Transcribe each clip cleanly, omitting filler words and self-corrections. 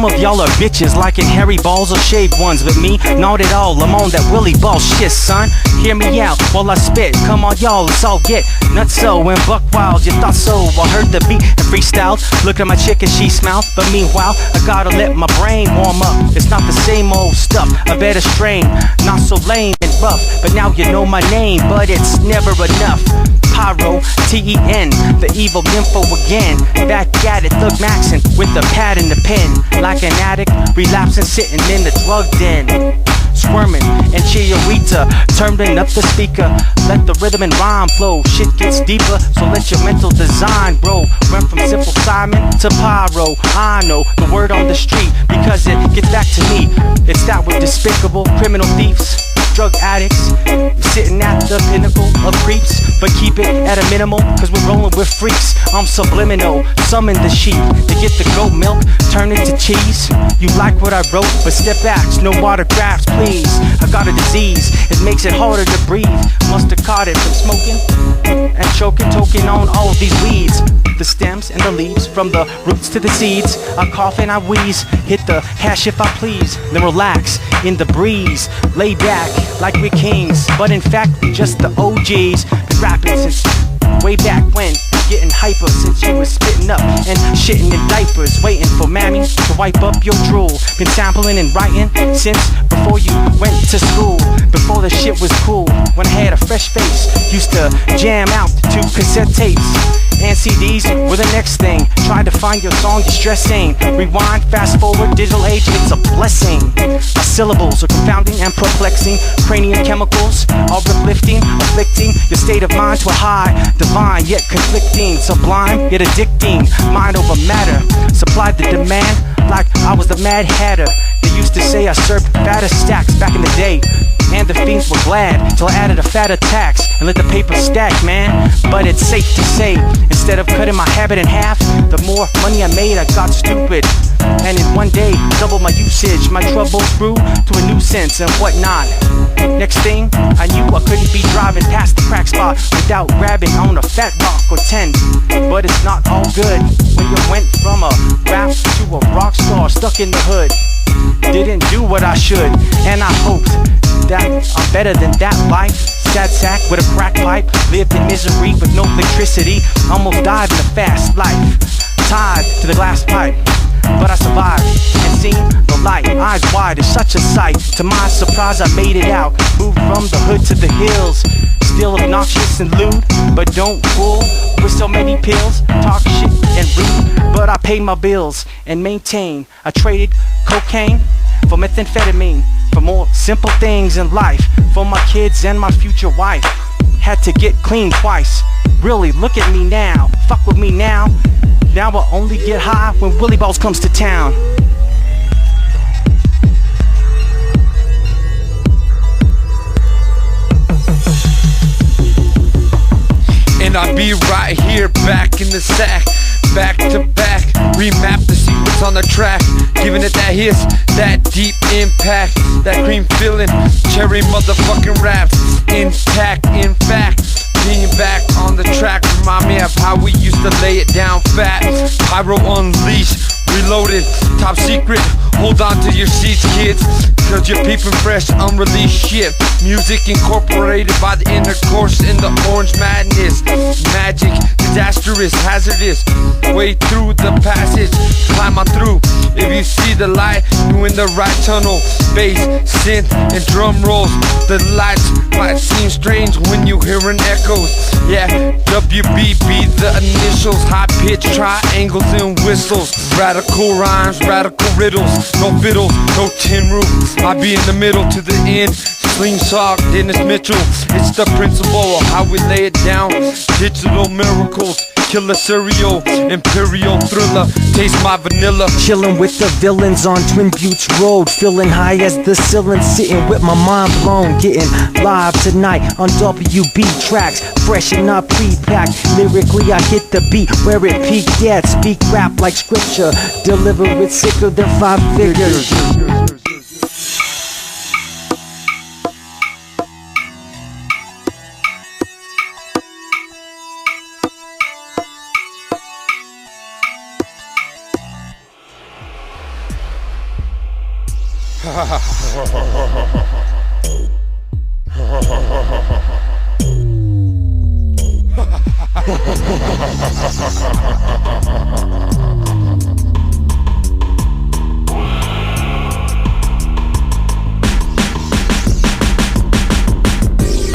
Some of y'all are bitches liking hairy balls or shaved ones, but me, not at all. I'm on that willy ball shit, son. Hear me out while I spit. Come on, y'all, let's all get nutso and buck wild. You thought so? I heard the beat and freestyled. Look at my chick and she smiled, but meanwhile I gotta let my brain warm up. It's not the same old stuff, a better strain. Not so lame and rough, but now you know my name, but it's never enough. Pyro, T-E-N, the evil nympho again. Back at it, thug maxin' with the pad and the pen. Like an addict, relapsing, sitting in the drug den. Squirming and chiarita, turning up the speaker. Let the rhythm and rhyme flow, shit gets deeper, so let your mental design grow. Run from simple Simon to Pyro. I know the word on the street, because it gets back to me. It's that with despicable criminal thieves, drug addicts, sitting at the pinnacle of creeps, but keep it at a minimal, cause we're rolling with freaks. I'm subliminal, summon the sheep to get the goat milk, turn it to cheese. You like what I wrote, but step back, no autographs, please. I got a disease, it makes it harder to breathe. Must have caught it from smoking and choking, toking on all of these weeds. The stems and the leaves, from the roots to the seeds. I cough and I wheeze, hit the hash if I please, then relax in the breeze. Lay back like we're kings, but in fact we just the OGs. Been rapping since way back when, getting hyper since you was spitting up and shitting in diapers, waiting for mammy to wipe up your drool. Been sampling and writing since before you went to school, before the shit was cool. When I had a fresh face, used to jam out to cassette tapes, and CDs were the next thing. Try to find your song, you're stressing. Rewind, fast forward, digital age, it's a blessing. My syllables are confounding and perplexing. Cranium chemicals are uplifting, afflicting your state of mind to a high, divine yet conflicting, sublime yet addicting. Mind over matter, supplied the demand like I was the Mad Hatter. They used to say I served fatter stacks back in the day, and the fiends were glad till I added a fatter tax and let the paper stack, man. But it's safe to say, instead of cutting my habit in half, the more money I made, I got stupid, and in one day doubled my usage. My troubles grew to a nuisance and whatnot. Next thing I knew, I couldn't be driving past the crack spot without grabbing on a fat rock or 10. But it's not all good when you went from a rap to a rock star stuck in the hood. Didn't do what I should, and I hoped that I'm better than that life. Sad sack with a crack pipe, lived in misery with no electricity. Almost died in a fast life, tied to the glass pipe, but I survived and seen the light. Eyes wide, it's such a sight. To my surprise, I made it out. Moved from the hood to the hills. Still obnoxious and lewd, but don't fool with so many pills. Talk shit and read, but I paid my bills and maintain. I traded cocaine for methamphetamine, for more simple things in life, for my kids and my future wife. Had to get clean twice. Really, look at me now. Fuck with me now. Now I only get high when Willie Balls comes to town. And I'll be right here, back in the sack, back to back, remap the sequence on the track, giving it that hiss, that deep impact, that cream filling, cherry motherfucking raps, intact, in fact, being back on the track, remind me of how we used to lay it down fat. Pyro unleashed, reloaded, top secret, hold on to your seats, kids, cause you're peeping fresh, unreleased shit. Music incorporated by the intercourse in the orange madness. Magic, disastrous, hazardous, way through the passage, climb on through. If you see the light, you in the right tunnel. Bass, synth, and drum rolls. The lights might seem strange when you hearing echoes. Yeah, WBB, the initials, high pitch triangles and whistles. Radical rhymes, radical riddles, no fiddles, no tin roof. I be in the middle to the end. Slingshot, Dennis Mitchell. It's the principle of how we lay it down. Digital miracles, killer cereal, imperial thriller. Taste my vanilla. Chillin' with the villains on Twin Buttes Road, feeling high as the ceiling, sitting with my mind blown. Getting live tonight on WB tracks, fresh and not pre-packed. Lyrically I hit the beat where it peaked at. Speak rap like scripture, deliver it sicker than 5 figures.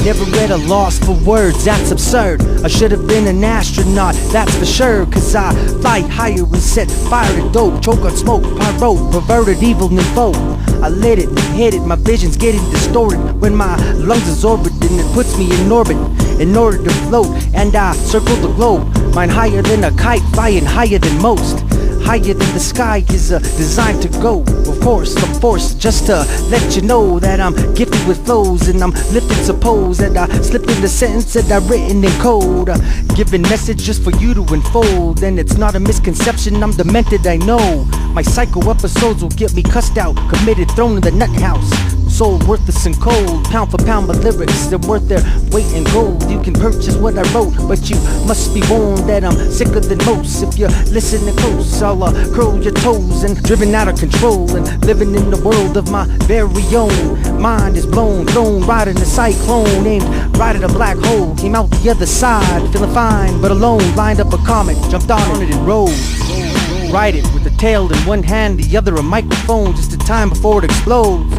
Never read a loss for words, that's absurd. I should have been an astronaut, that's for sure. Cause I fly higher and set fire to dope. Choke on smoke, pyro, perverted evil nympho. I lit it and hit it, my vision's getting distorted when my lungs is orbiting, it puts me in orbit in order to float. And I circle the globe, mine higher than a kite, flying higher than most. Higher than the sky is designed to go. Of course, I'm forced just to let you know that I'm gifted with flows, and I'm lifted, suppose that I slipped in the sentence that I written in code. Giving messages for you to unfold, and it's not a misconception, I'm demented, I know. My psycho episodes will get me cussed out, committed, thrown in the nut house. Soul worthless and cold, pound for pound my lyrics, they're worth their weight in gold. You can purchase what I wrote, but you must be warned that I'm sicker than most. If you're listening close, I'll curl your toes and driven out of control, and living in the world of my very own. Mind is blown, thrown right in the cyclone, aimed right at a black hole. Came out the other side, feeling fine but alone. Lined up a comet, jumped on it and rode. Ride it with the tail in one hand, the other a microphone, just in time before it explodes.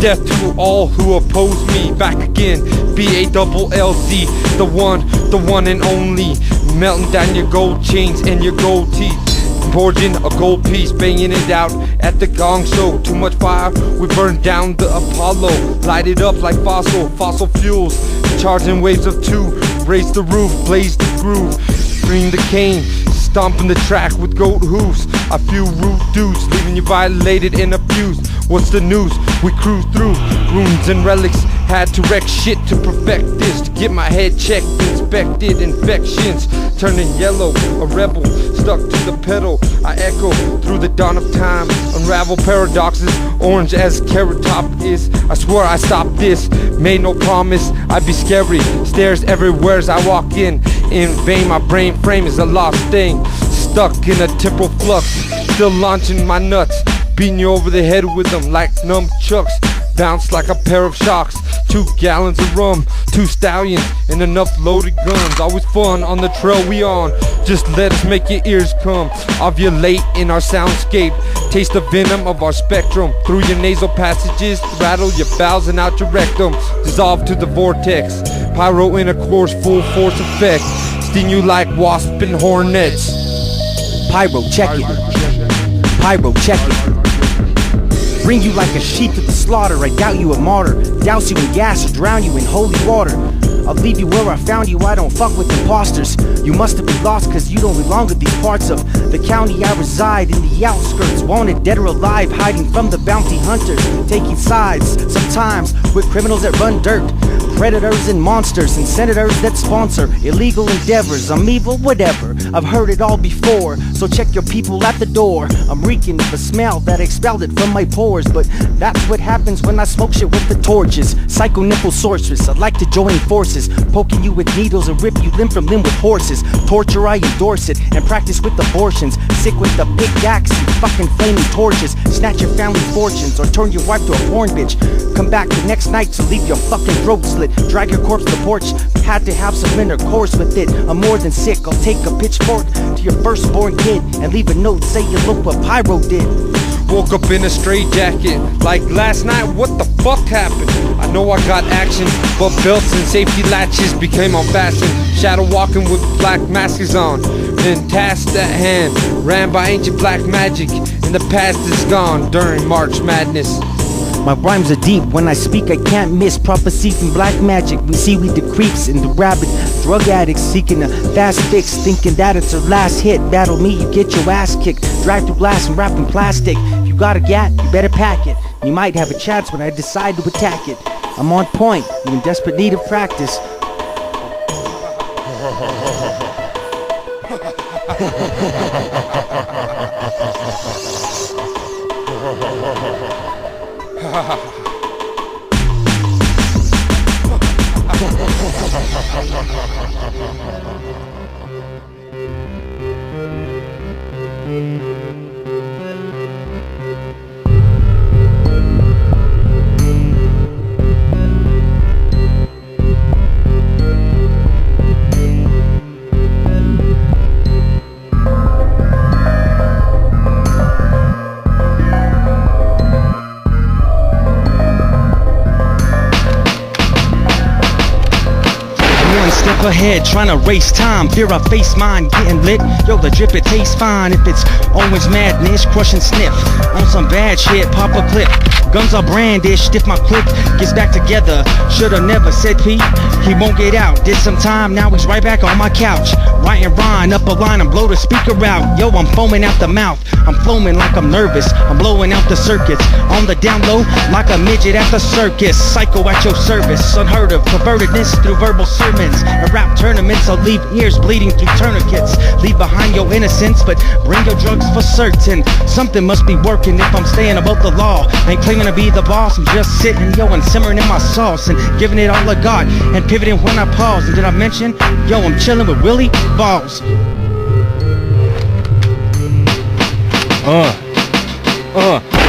Death to all who oppose me. Back again, BALLZ, the one and only. Melting down your gold chains and your gold teeth. Forging a gold piece, banging it out at the gong show. Too much fire, we burn down the Apollo. Light it up like fossil fuels. Charging waves of two, raise the roof, blaze the groove. Green the cane, stomping the track with goat hooves. A few rude dudes, leaving you violated and abused. What's the news? We cruise through ruins and relics. Had to wreck shit to perfect this. To get my head checked, inspected, infections turning yellow. A rebel, stuck to the pedal. I echo through the dawn of time. Unravel paradoxes, orange as carrot top is. I swear I stopped this, made no promise. I'd be scary, stares everywhere as I walk in. In vain, my brain frame is a lost thing. Stuck in a temporal flux, still launching my nuts. Beating you over the head with them like nunchucks. Bounce like a pair of shocks. 2 gallons of rum, 2 stallions, and enough loaded guns. Always fun on the trail we on. Just let us make your ears come. Ovulate in our soundscape. Taste the venom of our spectrum. Through your nasal passages, rattle your bowels and out your rectum. Dissolve to the vortex. Pyro in a course, full force effect. Sting you like wasps and hornets. Pyro, check it. Pyro, check it. Bring you like a sheep to the slaughter. I doubt you a martyr. Douse you in gas or drown you in holy water. I'll leave you where I found you, I don't fuck with imposters. You must have been lost cause you don't belong to these parts of the county I reside. In the outskirts, wanted dead or alive, hiding from the bounty hunters. Taking sides, sometimes with criminals that run dirt. Predators and monsters and senators that sponsor illegal endeavors. I'm evil, whatever, I've heard it all before. So check your people at the door. I'm reeking of a smell that expelled it from my pores. But that's what happens when I smoke shit with the torches. Psycho nipple sorceress, I'd like to join forces. Poking you with needles and rip you limb from limb with horses. Torture, I endorse it, and practice with abortions. Sick with the pickaxe and fucking flaming torches. Snatch your family fortunes or turn your wife to a porn bitch. Come back the next night to leave your fucking throat slit. Drag your corpse to the porch, had to have some intercourse with it. I'm more than sick, I'll take a pitchfork to your firstborn kid and leave a note, say you look what Pyro did. Woke up in a straight jacket, like last night, what the fuck happened? I know I got action, but belts and safety latches became unfastened. Shadow walking with black masks on, then task at hand, ran by ancient black magic, and the past is gone during March Madness. My rhymes are deep, when I speak I can't miss. Prophecy from black magic, we see we the creeps and the rabid drug addicts seeking a fast fix, thinking that it's their last hit. Battle me, you get your ass kicked. Drive through glass and wrap in plastic. If you got a gat, you better pack it. You might have a chance when I decide to attack it. I'm on point, I'm in desperate need of practice. Ahead, trying to race time, fear I face mine, getting lit. Yo, the drip, it tastes fine. If it's always madness, crush and sniff. On some bad shit, pop a clip. Guns are brandished, if my click gets back together. Shoulda never said P, he won't get out. Did some time, now he's right back on my couch. Writing rhyme, up a line and blow the speaker out. Yo, I'm foaming out the mouth, I'm flowing like I'm nervous. I'm blowing out the circuits, on the down low, like a midget at the circus. Psycho at your service, unheard of pervertedness through verbal sermons. Rap tournaments, I'll leave ears bleeding through tourniquets. Leave behind your innocence, but bring your drugs for certain. Something must be working if I'm staying above the law. Ain't claiming to be the boss, I'm just sitting, yo, and simmering in my sauce and giving it all I got and pivoting when I pause. And did I mention, yo, I'm chilling with Willie Balls.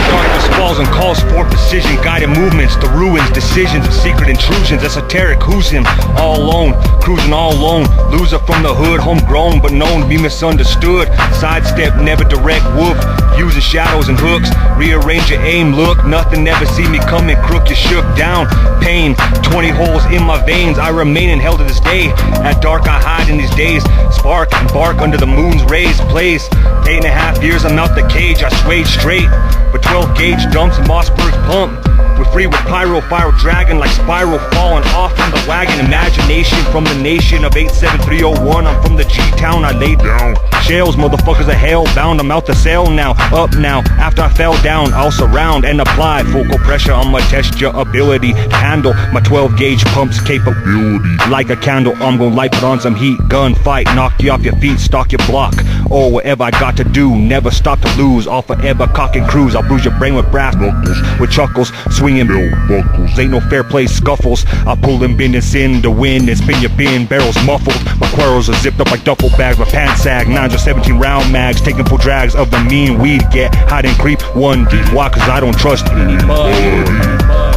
Darkness falls and calls for precision, guided movements, the ruins, decisions of secret intrusions. Esoteric, who's him? All alone, cruising all alone. Loser from the hood, homegrown, but known to be misunderstood. Sidestep, never direct, whoop. Using shadows and hooks, rearrange your aim, look. Nothing never see me coming crook, you shook down. Pain, 20 holes in my veins, I remain in hell to this day. At dark I hide in these days, spark and bark under the moon's rays. Plays 8.5 years, I'm out the cage, I swayed straight. But 12 gauge dumps in Mossberg's pump. We're free with pyro, fire dragon like spiral falling off from the wagon. Imagination from the nation of 87301. I'm from the G-town, I laid down. Shells, motherfuckers are hell bound. I'm out the cell now, up now. After I fell down, I'll surround and apply focal pressure on my test your ability to handle my 12 gauge pump's capability. Like a candle, I'm gonna light it on some heat. Gunfight, knock you off your feet, stalk your block. Or whatever I got to do, never stop to lose. All forever cock and cruise, I'll bruise your brain with brass knuckles. With chuckles, swinging belt buckles. Ain't no fair play scuffles. I pull them business in the wind and spin your bin barrels muffled. My quarrels are zipped up like duffel bags. My pants sag, 9 or 17 round mags. Taking full drags of the mean weed. Get hide and creep one deep. Why? Cause I don't trust anybody.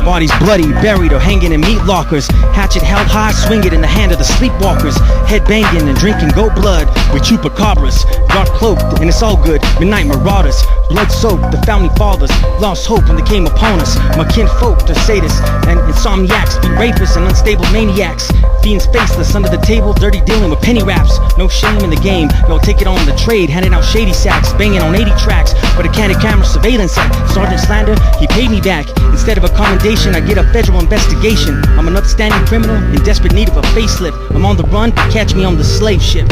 Bodies bloody, buried or hanging in meat lockers. Hatchet held high, swing it in the hand of the sleepwalkers. Head banging and drinking goat blood with chupacabras. Dark cloaked and it's all good, midnight marauders. Blood soaked, the founding fathers lost hope when they came upon us. My kinfolk, the sadists and insomniacs, be rapists and unstable maniacs. Fiends faceless under the table, dirty dealing with penny raps. No shame in the game, yo, take it on the trade. Handing out shady sacks, banging on 80 tracks. But a candid camera surveillance act. Sergeant Slander, he paid me back. Instead of a commendation, I get a federal investigation. I'm an upstanding criminal in desperate need of a facelift. I'm on the run, but catch me on the slave ship.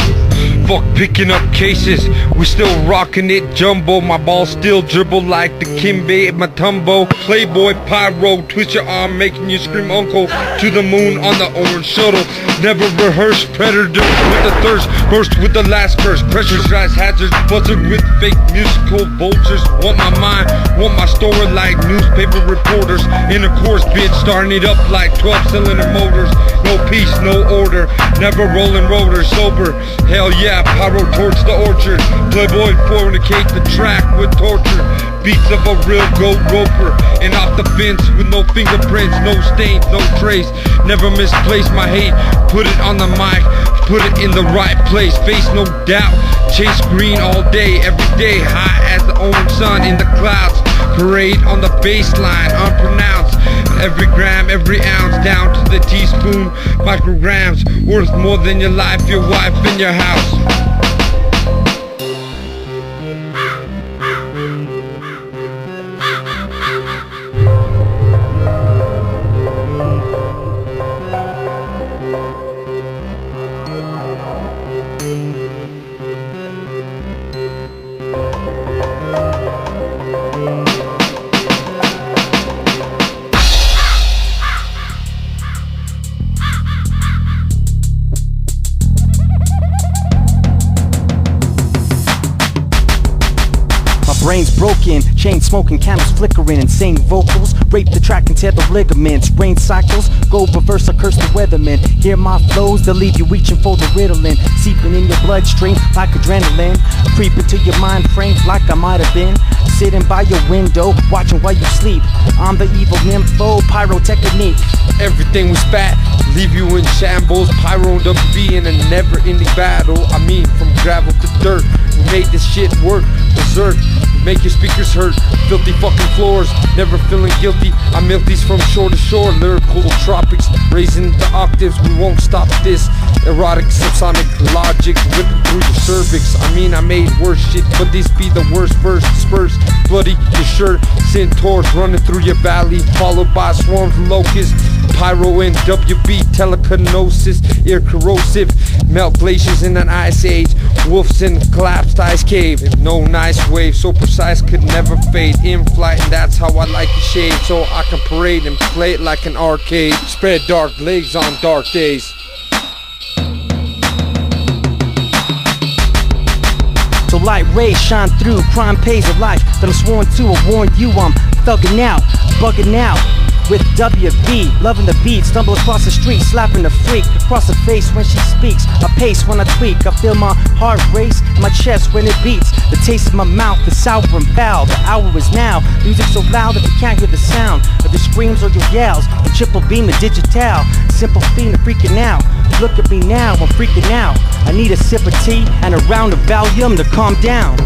Fuck picking up cases, we still rocking it jumbo. My balls still dribble like the Kimbe at my tumbo. Playboy pyro, twist your arm making you scream uncle. To the moon on the orange shuttle. Never rehearse, predator with the thirst. Burst with the last curse, pressurized hazards. Buzzard with fake musical vultures. Want my mind, want my story like newspaper reporters. In a course bitch, starting it up like 12-cylinder motors. No peace, no order, never rolling rotors. Sober, hell yeah, pyro torch the orchard. Playboy fornicate the track with torture. Beats of a real goat roper. And off the fence with no fingerprints, no stains, no trace. Never misplace my hate, put it on the mic, put it in the right place. Face no doubt, chase green all day, every day. High as the orange sun in the clouds. Parade on the baseline, unpronounced. Every gram, every ounce, down to the teaspoon. Micrograms, worth more than your life, your wife, and your house. broken, chain smoking, candles flickering, insane vocals rape the track and tear the ligaments. Rain cycles, go reverse, I curse the weatherman. Hear my flows, they'll leave you reaching for the Ritalin, seeping in your bloodstream like adrenaline, creeping to your mind frame like I might have been sitting by your window, watching while you sleep. I'm the evil nympho, pyrotechnique. Everything was fat, leave you in shambles. Pyro and WB in a never-ending battle. I mean, from gravel to dirt, we made this shit work. Berserk, make your speakers hurt. Filthy fucking floors, never feeling guilty. I milk these from shore to shore. Lyrical tropics, raising the octaves. We won't stop this. Erotic subsonic logic, whipping through your cervix. I mean, I made worse shit, but these be the worst verse. Disperse, bloody your shirt. Centaurs running through your valley, followed by swarms of locusts. Pyro and WB, telekinesis, ear corrosive. Melt glaciers in an ice age. Wolves in collapsed ice cave. No nice wave, so precise could never fade. In flight, and that's how I like to shade, so I can parade and play it like an arcade. Spread dark legs on dark days. So light rays shine through, crime pays a life that I'm sworn to. I warn you, I'm thugging out, bugging out with WB, loving the beat. Stumble across the street, slapping the freak across the face when she speaks. I pace when I tweak, I feel my heart race in my chest when it beats. The taste of my mouth is sour and foul. The hour is now, music so loud that you can't hear the sound of your screams or your yells. The triple beam of digital, simple fiend of freaking out. Look at me now, I'm freaking out. I need a sip of tea and a round of Valium to calm down.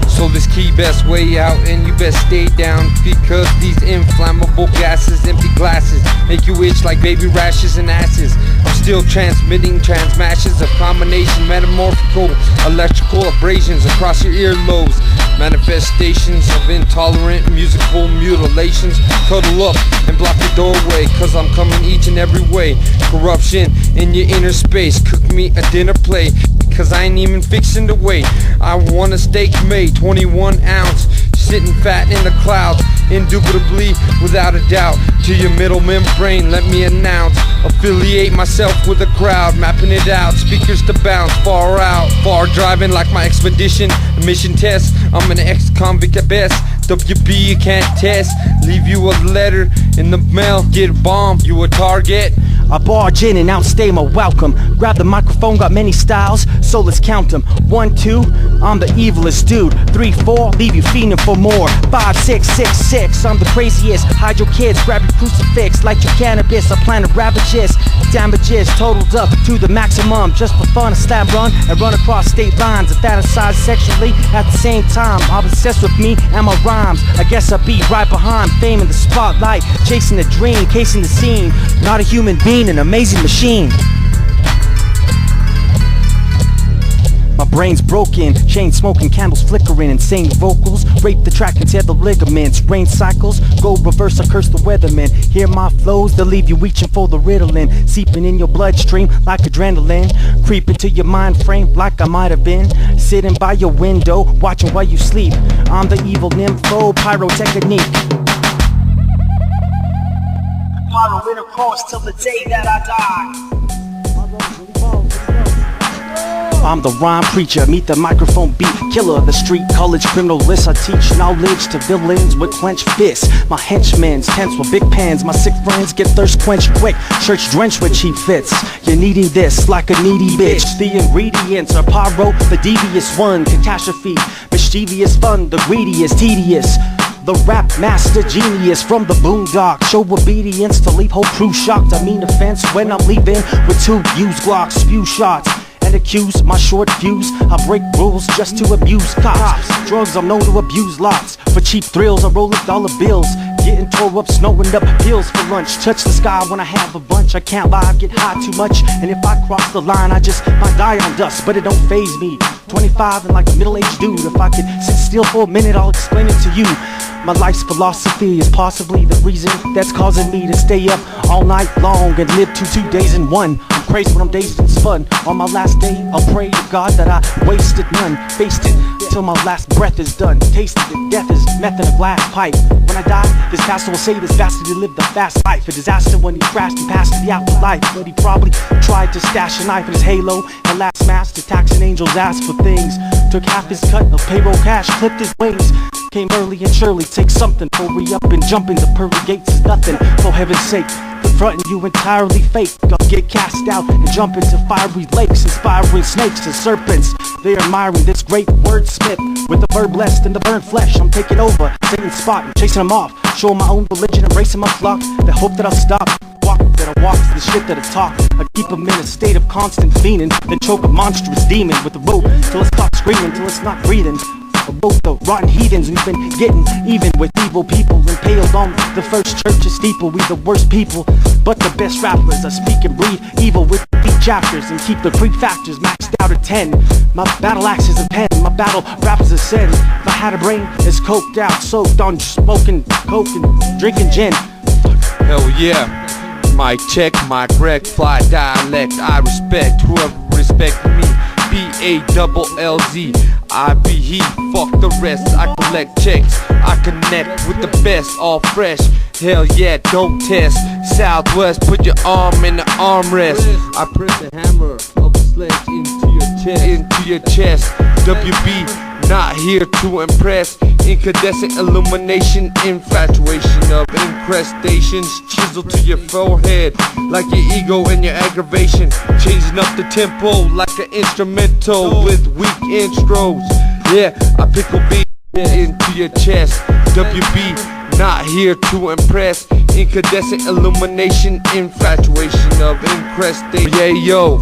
So this key best way out, and you best stay down, because these inflammable gases, empty glasses, make you itch like baby rashes and asses. I'm still transmitting transmashes of combination metamorphical electrical abrasions across your earlobes. Manifestations of intolerant musical mutilations. Cuddle up and block the doorway, cause I'm coming each and every way. Corruption in your inner space, cook me a dinner plate, cause I ain't even fixing to wait. I want a steak made, 21 ounce, sitting fat in the clouds, indubitably, without a doubt. To your middle membrane, let me announce, affiliate myself with the crowd, mapping it out, speakers to bounce, far out, far driving like my expedition, a mission test. I'm an ex-convict at best. WB you can't test, leave you a letter in the mail, get a bomb, you a target. I barge in and outstay my welcome. Grab the microphone, got many styles, so let's count them. 1, 2, I'm the evilest dude. 3, 4, leave you fiending for more. 5, 6, 6, 6, I'm the craziest. Hide your kids, grab your crucifix, light your cannabis. I plan to ravages, damages totaled up to the maximum. Just for fun, a slam run and run across state lines. I fantasize sexually at the same time. I'm obsessed with me and my rhymes. I guess I'll be right behind fame in the spotlight, chasing the dream, casing the scene. Not a human being, an amazing machine. My brain's broken, chain smoking, candles flickering, insane vocals rape the track and tear the ligaments. Rain cycles, go reverse, I curse the weatherman. Hear my flows, they'll leave you reaching for the Ritalin, seeping in your bloodstream like adrenaline, creeping to your mind frame like I might have been sitting by your window, watching while you sleep. I'm the evil nympho, pyrotechnique. Pyro intercourse till the day that I die. I'm the rhyme preacher, meet the microphone beat killer, the street college criminalist. I teach knowledge to villains with clenched fists. My henchmen's tense with big pens. My sick friends get thirst quenched quick, church drenched with cheap fits. You're needing this like a needy bitch. The ingredients are pyro, the devious one, catastrophe, mischievous fun, the greediest, tedious. The rap master genius from the boondock. Show obedience to leave whole crew shocked. I mean offense when I'm leaving with 2 used Glocks. Spew shots and accuse my short fuse. I break rules just to abuse cops. Drugs I'm known to abuse lots. For cheap thrills I roll up dollar bills. Getting tore up, snowing up pills for lunch. Touch the sky when I have a bunch. I can't lie, I get high too much. And if I cross the line I just might die on dust. But it don't faze me. 25 and like a middle-aged dude. If I could sit still for a minute I'll explain it to you. My life's philosophy is possibly the reason that's causing me to stay up all night long and live 2 days in one. I'm crazy when I'm dazed and spun. On my last day, I'll pray to God that I wasted none. Faced it till my last breath is done. Tasted it, death is meth in a glass pipe. When I die, this pastor will say this bastard lived a fast life. A disaster when he crashed and passed to the afterlife. But he probably tried to stash a knife in his halo and last master taxing angels asked for things. Took half his cut of payroll cash, clipped his wings. Came early and surely take something. Hurry up and jumping the pearly gates is nothing. For heaven's sake, confronting you entirely fake. I'll get cast out and jump into fiery lakes, inspiring snakes and serpents. They're admiring this great wordsmith with the verb blessed and the burnt flesh. I'm taking over, Satan's spot, I'm chasing them off, showing my own religion, embracing my flock. They hope that I'll stop. That I walk to the shit that I talk. I keep them in a state of constant fiending, then choke a monstrous demon with a rope till it stops screaming, till it's not breathing. Both the rotten heathens, we've been getting even with evil people impaled on the first church's steeple. We the worst people, but the best rappers. I speak and breathe evil with deep chapters and keep the pre-factors maxed out at 10. My battle axe is a pen, my battle rap is a sin. If I had a brain, it's coked out, soaked on smoking coke and drinking gin. Hell yeah. My check, my correct fly dialect. I respect whoever respect me. B-A-double-L-Z. I be he, fuck the rest. I collect checks, I connect with the best, all fresh. Hell yeah, don't test. Southwest, put your arm in the armrest. I press the hammer of the sledge into your chest. WB, not here to impress. Incandescent illumination, infatuation of incrustations chiseled to your forehead like your ego and your aggravation. Changing up the tempo like an instrumental with weak intros. Yeah, I pickle beat into your chest. WB, not here to impress. Incandescent illumination, infatuation of incrustation. Yeah, yo.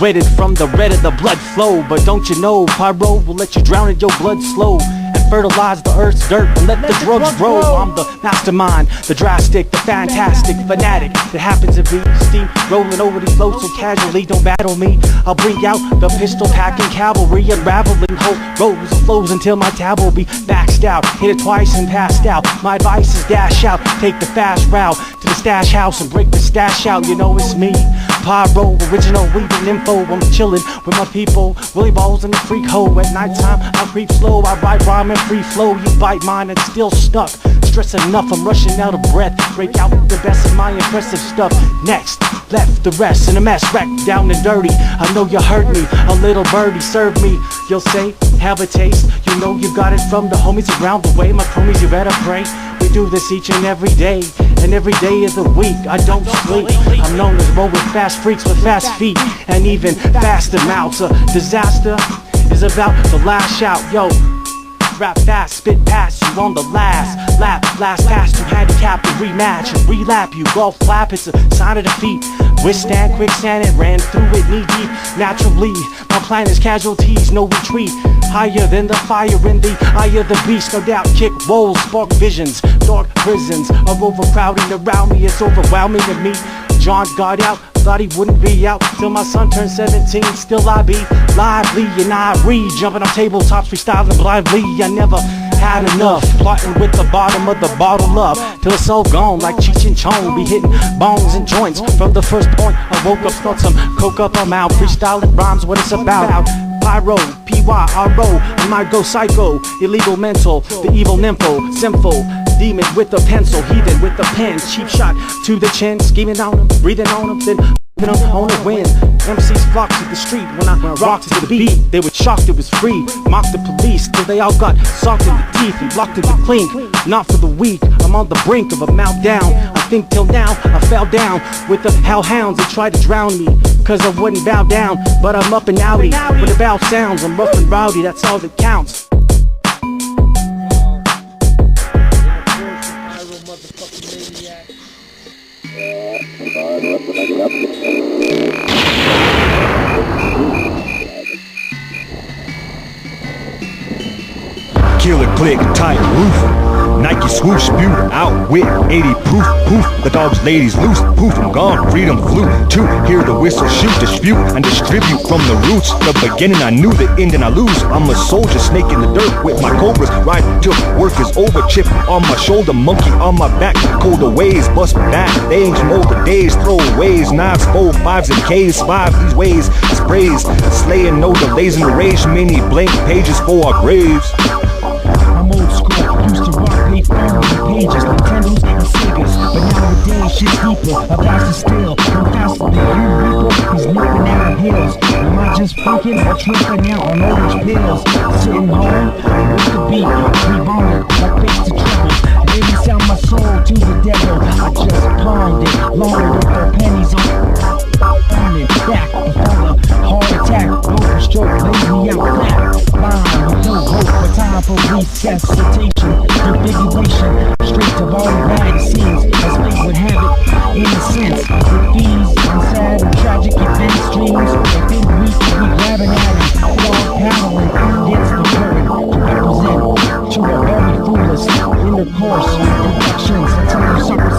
Wetted from the red of the blood flow. But don't you know, pyro will let you drown in your blood slow and fertilize the earth's dirt and let the drugs grow. I'm the mastermind, the drastic, the fantastic fanatic that happens to be steam rolling over these flows so casually. Don't battle me, I'll bring out the pistol packing cavalry, unraveling whole rows of flows until my tab will be maxed out. Hit it twice and passed out. My advice is dash out, take the fast route to the stash house and break the stash out. You know it's me, pyro, original weaving info. I'm chillin' with my people, Willie Balls in the freak hole. At nighttime I creep slow, I write rhyme and free flow. You bite mine and still stuck. Stress enough, I'm rushing out of breath. Break out the best of my impressive stuff. Next, left the rest in a mess, wrecked down and dirty. I know you heard me, a little birdie served me. You'll say, have a taste. You know you got it from the homies around the way. My homies, you better pray. We do this each and every day, and every day of the week. I don't sleep. I'm known as roll with fast freaks with fast feet and even faster mouths. A disaster is about to lash out. Yo, rap fast, spit past you on the last lap. Last pass to handicap and rematch and relap. You golf flap, it's a sign of defeat. Withstand quicksand and ran through it knee deep. Naturally, my plan is casualties, no retreat. Higher than the fire in the eye of the beast. No doubt kick rolls, spark visions. Dark prisons are overcrowding around me. It's overwhelming to me. John got out, thought he wouldn't be out till my son turned 17. Still I be lively and I read, jumping on tabletops, freestyling blindly. I never had enough, plotting with the bottom of the bottle up till it's all gone like Cheech and Chong. Be hitting bongs and joints from the first point. I woke up, thought some coke up, I'm out. Freestyling rhymes, what it's about. Pyro, P-Y-R-O, I might go psycho, illegal mental, the evil nympho, simple. Demon with a pencil, heathen with a pen. Cheap shot to the chin, scheming on him, breathing on him, then moving on the wind. MCs flocked to the street when I rocked to the beat. They were shocked it was free. Mocked the police till they all got socked in the teeth and blocked in the clink. Not for the weak, I'm on the brink of a meltdown. I think till now I fell down with the hellhounds that tried to drown me. Cause I wouldn't bow down, but I'm up and outy. When the bell sounds, I'm rough and rowdy, that's all that counts. Killer click, tight roof. Nike swoosh, spew out with 80 proof, poof. The dogs, ladies loose, poof, I'm gone. Freedom flew to hear the whistle shoot, dispute and distribute from the roots. The beginning I knew, the ending I lose. I'm a soldier, snake in the dirt with my cobras. Ride till work is over, chip on my shoulder, monkey on my back. Colder ways, bust back, they ain't from older days. Throwaways, knives, 4, 5s and K's. Survive these ways, sprays, slaying no delays in the rage. Many blank pages for our graves. I'm old school, used to rock pay phones and pages, Nintendos and Segas. But nowadays shit's deeper, a blast is still. I'm faster than you, Reaper, he's nipping out of hills. Am I just freaking or tripping out on orange pills? Sitting home, with the beat, rebounding like bass to treble. Baby sound my soul to the devil. I just palmed it, loaded with their pennies on. Back before the heart attack, broken stroke, lays me out flat. Line with no hope for time for resuscitation, configuration, straight to volume magazines, as fate would have it, in a sense. With fees and sad and tragic event streams, within reach we grabbing at it, dog paddling, it's the current to represent to a very foolish intercourse, productions, I tell you something,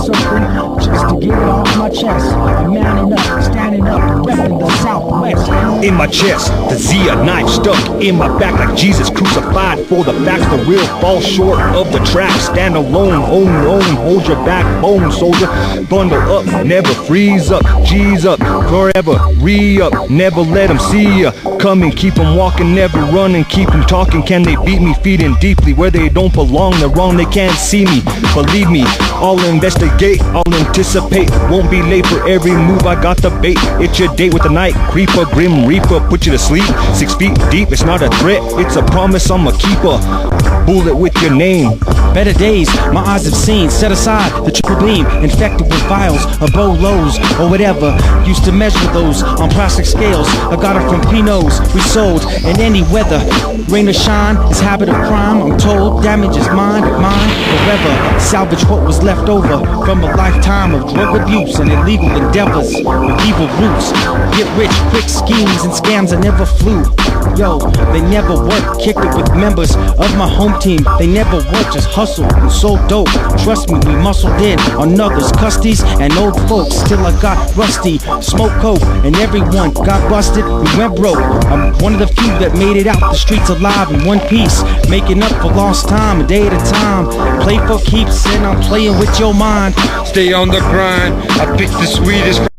just to get it off my chest. I'm manning up, standing up, repping the Southwest. In my chest, the Zia knife stuck in my back like Jesus crucified for the facts. The real fall short of the track. Stand alone, own your own, hold your backbone, soldier. Bundle up, never freeze up, G's up, forever re-up. Never let them see ya coming, keep them walking, never running, keep them talking. Can they beat me? Feeding deeply where they don't belong. They're wrong, they can't see me. Believe me, I'll investigate, I'll anticipate. Won't be late for every move, I got the bait. It's your date with the night creeper, grim reaper, put you to sleep. 6 feet deep, it's not a threat, it's a promise, I'm a keeper. Bullet with your name. Better days my eyes have seen. Set aside the triple beam, infected with vials of bolos or whatever. Used to measure those on plastic scales. I got it from Pinots we sold in any weather. Rain or shine is habit of crime. I'm told damage is mine forever. Salvage what was left over from a lifetime of drug abuse and illegal endeavors with evil roots. Get rich quick schemes and scams that never flew. Yo, they never worked, kicked it with members of my home team. They never worked, just hustled and sold dope. Trust me, we muscled in on others, custies and old folks. Till I got rusty, smoked coke, and everyone got busted. We went broke. I'm one of the few that made it out the streets alive in one piece, making up for lost time, a day at a time. Play for keeps, and I'm playing with your mind. Stay on the grind, I pick the sweetest line.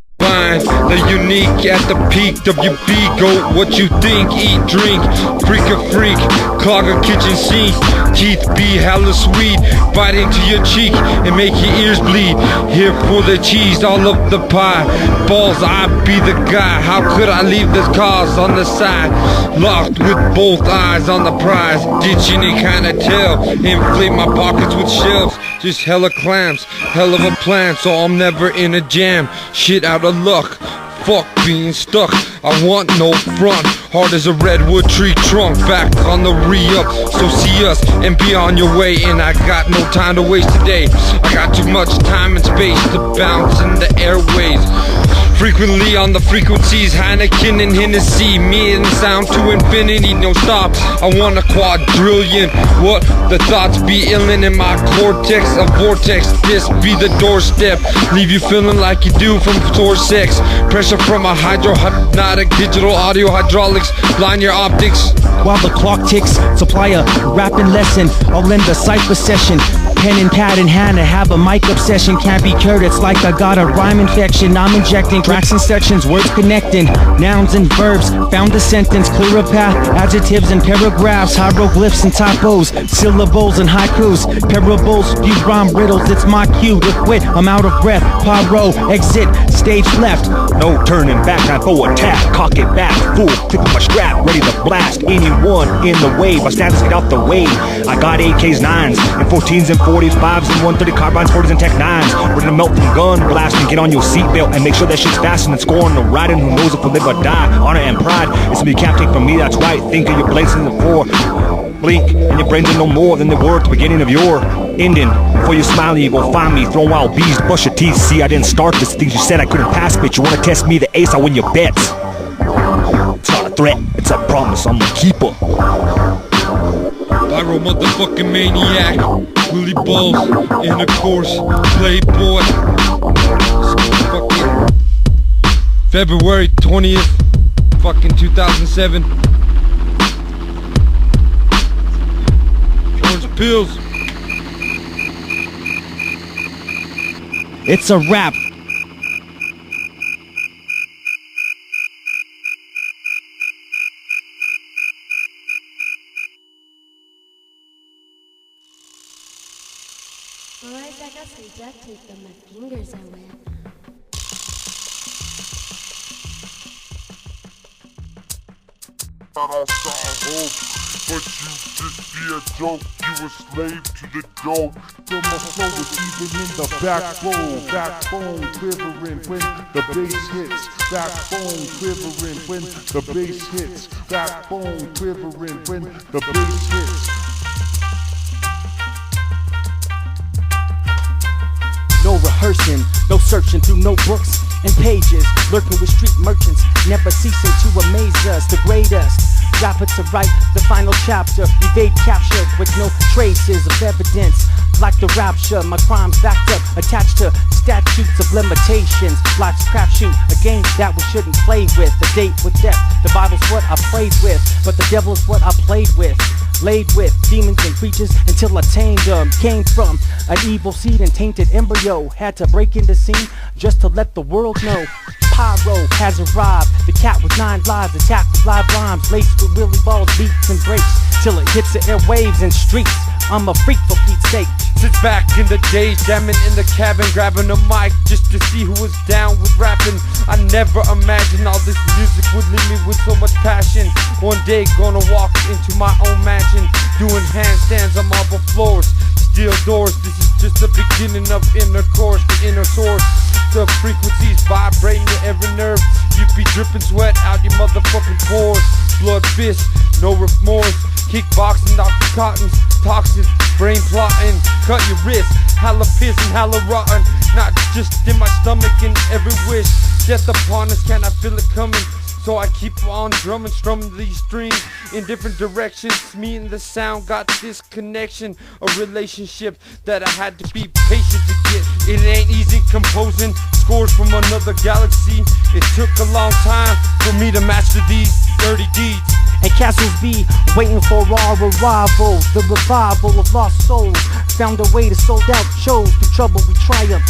The unique at the peak, WB, go what you think, eat, drink, freak a freak, clog a kitchen sink, teeth be hella sweet, bite into your cheek and make your ears bleed. Here for the cheese, all of the pie, balls, I be the guy. How could I leave this cause on the side, locked with both eyes on the prize, ditching it kinda tell, inflate my pockets with shells, just hella clams, hell of a plan, so I'm never in a jam, shit out of luck, fuck being stuck, I want no front, hard as a redwood tree trunk, back on the re-up, so see us and be on your way, and I got no time to waste today, I got too much time and space to bounce in the airways, frequently on the frequencies, Heineken and Hennessy, me and sound to infinity, no stop, I want a quadrillion, what the thoughts be illin' in my cortex, a vortex, this be the doorstep, leave you feeling like you do from source sex, pressure from a hypnotic, digital audio hydraulics, blind your optics. While the clock ticks, supply a rapping lesson, I'll end the cypher session. Pen and pad in hand, I have a mic obsession. Can't be cured, it's like I got a rhyme infection. I'm injecting tracks and sections, words connecting, nouns and verbs, found a sentence, clear a path, adjectives and paragraphs, hieroglyphs and typos, syllables and haikus, parables, few rhyme riddles. It's my cue to quit, I'm out of breath. Pyro, exit, stage left. No turning back, time for attack. Cock it back, full click my strap, ready to blast anyone in the way. My status get out the way. I got AKs, 9s, and 14s and 45s and 130 carbines, 40s and Tech 9s. Ready to melt the gun blast and get on your seatbelt and make sure that shit's fastened and scoring the riding. Who knows if we'll live or die? Honor and pride, it's something you can't take from me, that's right. Think of your place in the floor. Blink, and your brains are no more than they were at the beginning of your ending. Before you smile, you go find me, throwing wild bees, brush your teeth. See, I didn't start this, things you said I couldn't pass, bitch. You wanna test me, the ace, I win your bets. It's not a threat, it's a promise, I'm a keeper. Pyro motherfucking maniac. Willie balls, intercourse, playboy. Fucking February 20th, fucking 2007. Orange pills. It's a wrap. Well, I got some duct tape on my fingers, I went. I saw hope, but you just be a joke. You a slave to the dope. Feel my flow is even in the backbone quivering when the bass hits. Backbone quivering when the bass hits. Backbone quivering when the bass hits. No rehearsing, no searching through notebooks and pages, lurking with street merchants, never ceasing to amaze us, degrade us. Rapper to write the final chapter, evade capture with no traces of evidence. Like the rapture, my crimes backed up, attached to statutes of limitations. Life's crapshoot, a game that we shouldn't play with. A date with death, the Bible's what I prayed with, but the devil's what I played with. Laid with demons and creatures until I tamed them. Came from an evil seed and tainted embryo. Had to break into scene just to let the world know. Pyro has arrived. The cat with 9 lives, attacked with live rhymes, laced with willy balls, beats and breaks, till it hits the airwaves and streets. I'm a freak for Pete's sake. Since back in the days, jamming in the cabin, grabbing a mic just to see who was down with rapping. I never imagined all this music would leave me with so much passion. One day gonna walk into my own mansion, doing handstands on marble floors, steel doors. This is just the beginning of intercourse, the inner source. The frequencies vibrating to every nerve. You be dripping sweat out your motherfucking pores. Blood fist, no remorse. Kickboxing, Dr. Cotton's toxins, brain plotting, cut your wrist. Hella piss and hella rotten, not just in my stomach and every wish. Death upon us, can I feel it coming? So I keep on drumming, strumming these strings in different directions. Me and the sound got this connection, a relationship that I had to be patient to get. It ain't easy composing scores from another galaxy. It took a long time for me to master these dirty deeds. And castles be waiting for our arrival. The revival of lost souls. Found a way to sold out shows. Through trouble we triumph.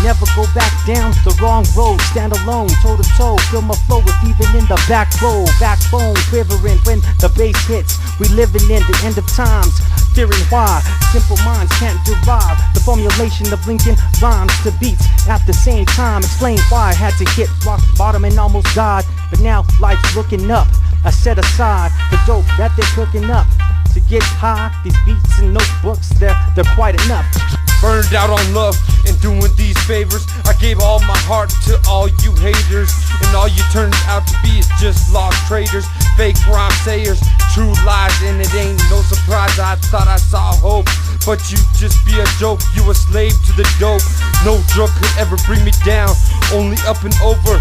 Never go back down the wrong road. Stand alone, toe to toe. Feel my flow with even in the back row. Backbone quivering when the bass hits. We living in the end of times. Fearing why simple minds can't derive the formulation of Lincoln rhymes to beats at the same time. Explain why I had to hit rock bottom and almost died. But now life's looking up. I set aside the dope that they're cooking up to get high. These beats and notebooks, they're quite enough. Burned out on love and doing these favors. I gave all my heart to all you haters, and all you turned out to be is just lost traders, fake rhyme sayers, true lies, and it ain't no surprise. I thought I saw hope, but you just be a joke. You a slave to the dope. No drug could ever bring me down. Only up and over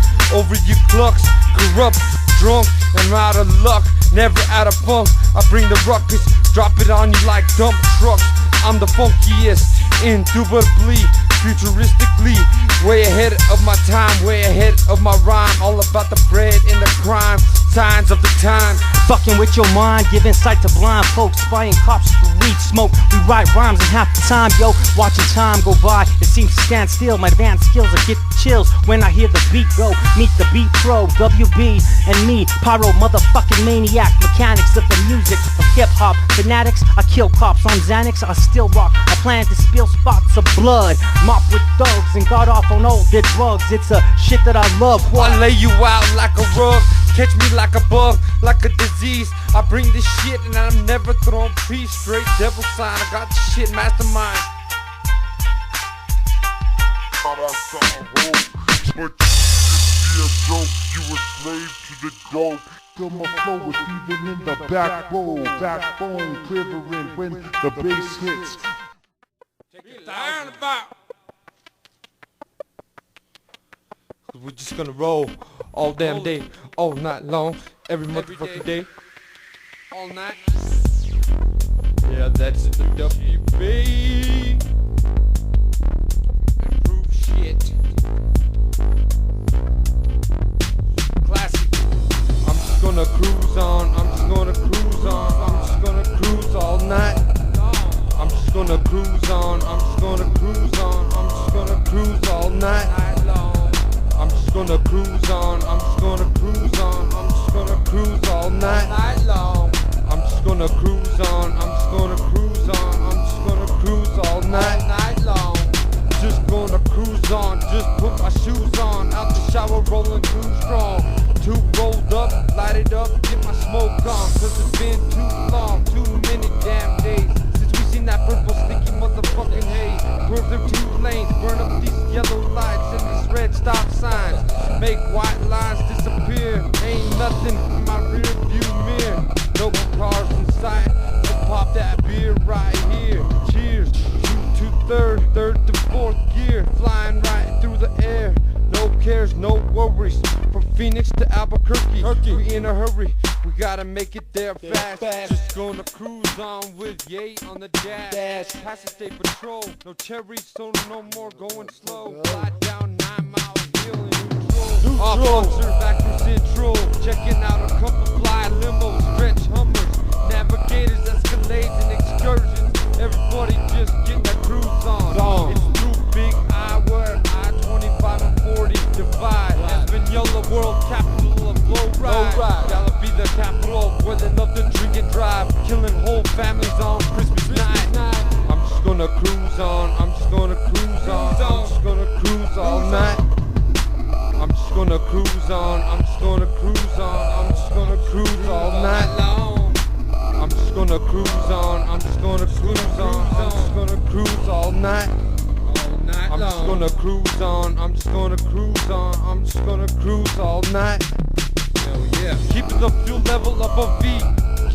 you clucks, corrupt, drunk, and out of luck. Never out of funk. I bring the ruckus, drop it on you like dump trucks. I'm the funkiest, indubitably, futuristically, way ahead of my time, way ahead of my rhyme. All about the bread and the crime, signs of the time. Fucking with your mind, giving sight to blind folks, spying cops to reach smoke. We write rhymes in half the time, yo. Watching time go by, it seems to stand still. My advanced skills, I get chills when I hear the beat go. Meet the beat pro, WB, and me, Pyro, motherfucking maniac. Mechanics of the music of hip hop fanatics. I kill cops on Xanax, I still rock. I plan to spill spots of blood, mop with thugs, and got off on all their drugs. It's a shit that I love. I lay you out like a rug, catch me like a bug, like a disease. I bring this shit and I'm never throwing peace. Straight devil sign, I got the shit mastermind. Thought I saw hope, but you just be a joke. You a slave to the dope. Feel my flow with even in the backbone quivering when the bass hits. We're just gonna roll all damn day, all night long, every motherfucking day, all night. Yeah. Yeah, that's the WB. Improved shit. Classic. I'm just gonna cruise on. I'm just gonna cruise on. I'm just gonna cruise all night. I'm just gonna cruise on. I'm just gonna cruise on. I'm just gonna cruise all night. I'm just gonna cruise on. I'm just gonna cruise on. I'm just gonna cruise all night. I'm just gonna cruise on. I'm just gonna cruise on. I'm just gonna cruise all night. Just gonna cruise on. Just put my shoes on. Out the shower rolling too strong. Too rolled up, light it up, get my smoke on. Cause it's been too long, too many damn days since we seen that purple sticky motherfucking haze. Burn through 2 lanes, burn up these yellow lights and these red stop signs. Make white lines disappear. Ain't nothing in my rear view mirror. No cars in sight, so pop that beer right here. Cheers, shoot to third to fourth gear. Flying right through the air. No cares, no worries. From Phoenix to Albuquerque, we in a hurry. We gotta make it there fast. Just gonna cruise on with Ye on the dash. Past the state patrol, no cherries, so no more going slow. Fly down 9 Mile Hill in neutral. Officer back to Central, checking out a couple fly limos, stretch Hummers, navigators, escalades, and excursions. Everybody just getting that cruise on. It's through Big I where I-25 and 40 divide. Espanola, world capital of low ride. Gallup be the capital where they love to drink and drive, killing whole families on Christmas night. I'm just gonna cruise on. I'm just gonna cruise on. I'm just gonna cruise all night. I'm just gonna cruise on. I'm just gonna cruise on. I'm just gonna cruise all night long. I'm just gonna cruise on. I'm just gonna cruise on. I'm just gonna cruise all night. I'm just gonna cruise on. I'm just gonna cruise on. I'm just gonna cruise all night. Hell yeah. Keeping the fuel level up a V.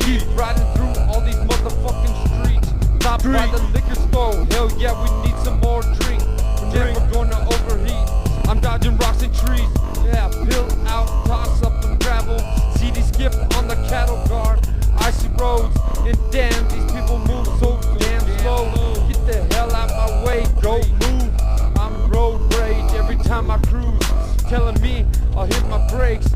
Keep riding through all these motherfucking streets. Stop by the liquor store. Hell yeah, we need some more drink. We're never gonna overheat. I'm dodging rocks and trees. Yeah, pill out, toss up and gravel. CD skip on the cattle guard. Icy roads, and damn, these people move so damn slow. Get the hell out my way, go move. I'm road rage every time I cruise, telling me I'll hit my brakes.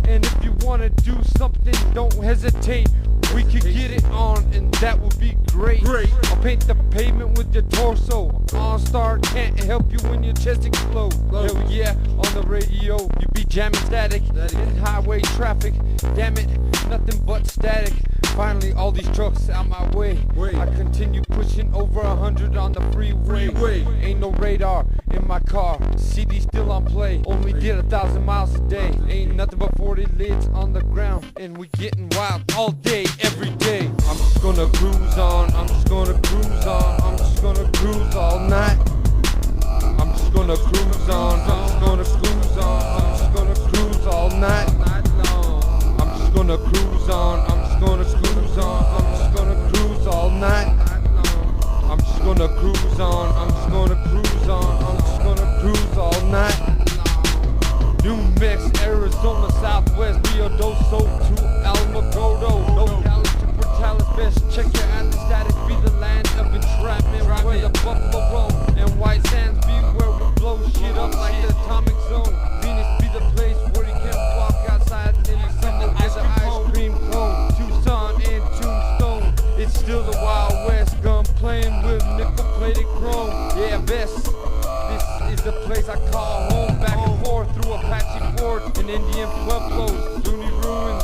And if you wanna do something, don't hesitate. We could get it on, and that would be great. I'll paint the pavement with your torso. On-star can't help you when your chest explodes. Hell yeah, on the radio, you be jamming static in highway traffic. Damn it, nothing but static. Finally, all these trucks out my way. I continue pushing over 100 on the freeway. Ain't no radar in my car. CD still on play. Only did 1,000 miles a day. Ain't nothing but 40 lids on the ground, and we getting wild all day, every day. I'm just gonna cruise on. I'm just gonna cruise on. I'm just gonna cruise all night. I'm just gonna cruise on. I'm just gonna cruise on. I'm just gonna cruise all night. I'm just gonna cruise on. I'm just gonna cruise on. I'm just gonna cruise all night. I'm just gonna cruise on. I'm just gonna cruise on. I'm just gonna cruise all night. New Mex, Arizona, Southwest, Rio Doso to Alamogordo. No Dallas to Portales, best check your island status. Be the land of entrapment where the buffalo roam, and white sands be where we blow shit up like the atomic zone. Venus be the place where you can walk outside in the summer with the ice cream cone. Tucson and Tombstone, it's still the Wild West. Gun playing with nickel-plated chrome. Yeah, best. This is the place I call home. Back and forth through Apache forts and Indian pueblos. Zuni ruins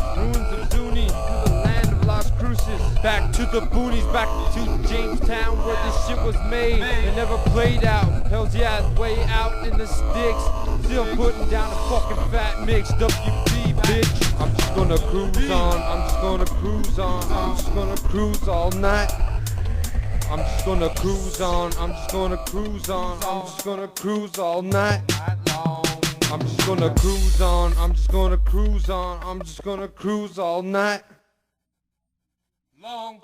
of Zuni, to the land of Las Cruces. Back to the boonies, back to Jamestown where this shit was made and never played out. Hells yeah, way out in the sticks. Still putting down a fucking fat mix. WP, bitch. I'm just gonna cruise on. I'm just gonna cruise on. I'm just gonna cruise all night. I'm just gonna cruise on. I'm just gonna cruise on. I'm just gonna cruise all night. I'm just gonna cruise on. I'm just gonna cruise on. I'm just gonna cruise all night. Long.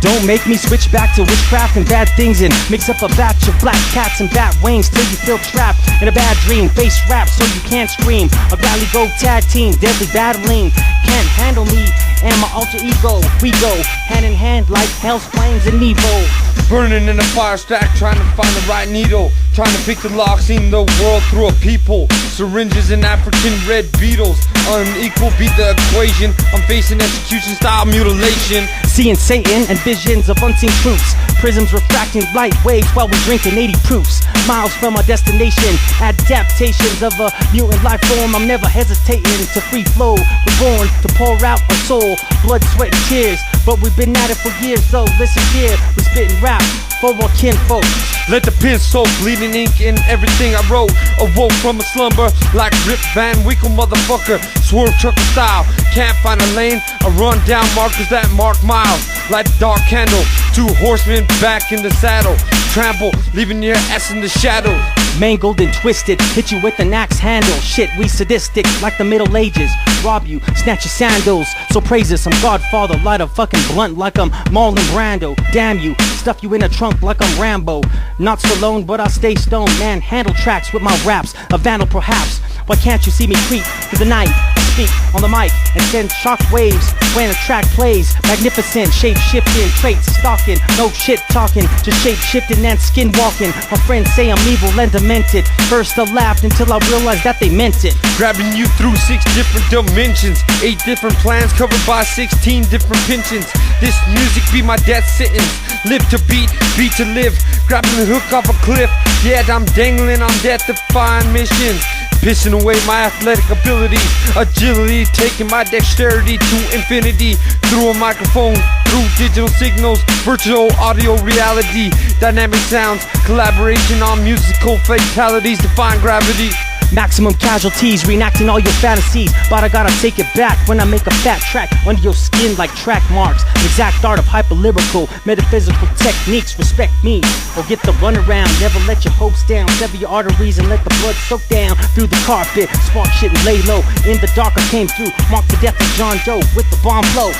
Don't make me switch back to witchcraft and bad things and mix up a batch of black cats and bat wings till you feel trapped in a bad dream. Face rap so you can't scream. A rally go tag team, deadly battling. Can't handle me and my alter ego. We go hand in hand like hell's flames and Evo. Burning in a fire stack, trying to find the right needle. Trying to pick the lock, seeing the world through a peephole. Syringes and African red beetles. Unequal beat the equation. I'm facing execution style mutilation. Seeing Satan and visions of unseen truths. Prisms refracting light waves while we're drinking 80 proofs. Miles from our destination. Adaptations of a mutant life form. I'm never hesitating to free flow. We're born to pour out our soul. Blood, sweat, and tears. But we've been at it for years, so listen here. We're spitting rap for our kinfolk. Let the pen soak, bleeding ink in everything I wrote. Awoke from a slumber like Rip Van Winkle, motherfucker. Swerve trucker style, can't find a lane. I run down markers that mark miles. Like a dark candle, two horsemen back in the saddle. Trample, leaving your ass in the shadow. Mangled and twisted, hit you with an axe handle. Shit, we sadistic like the Middle Ages. Rob you, snatch your sandals. So praise us, I'm Godfather. Light a fucking blunt like I'm Marlon Brando. Damn you, stuff you in a trunk like I'm Rambo. Not Stallone, but I stay stoned. Man, handle tracks with my raps. A vandal perhaps. Why can't you see me creep through the night? I speak on the mic and send shock waves when a track plays. Magnificent, shape-shifting, traits stalking. No shit talking, just shape-shifting and skin-walking. My friends say I'm evil and demented. First I laughed until I realized that they meant it. Grabbing you through 6 different dimensions. 8 different plans covered by 16 different pensions. This music be my death sentence. Live to beat, beat to live. Grabbing the hook off a cliff. Yeah, I'm dangling on death-defying missions. Pissing away my athletic abilities. Agility, taking my dexterity to infinity. Through a microphone, through digital signals. Virtual audio reality. Dynamic sounds, collaboration on musical fatalities. Define gravity. Maximum casualties, reenacting all your fantasies. But I gotta take it back when I make a fat track under your skin like track marks. Exact art of hyperlyrical, metaphysical techniques. Respect me or get the runaround. Never let your hopes down. Sever your arteries and let the blood soak down through the carpet. Spark shit and lay low. In the dark I came through. Mark the death of John Doe with the bomb flow.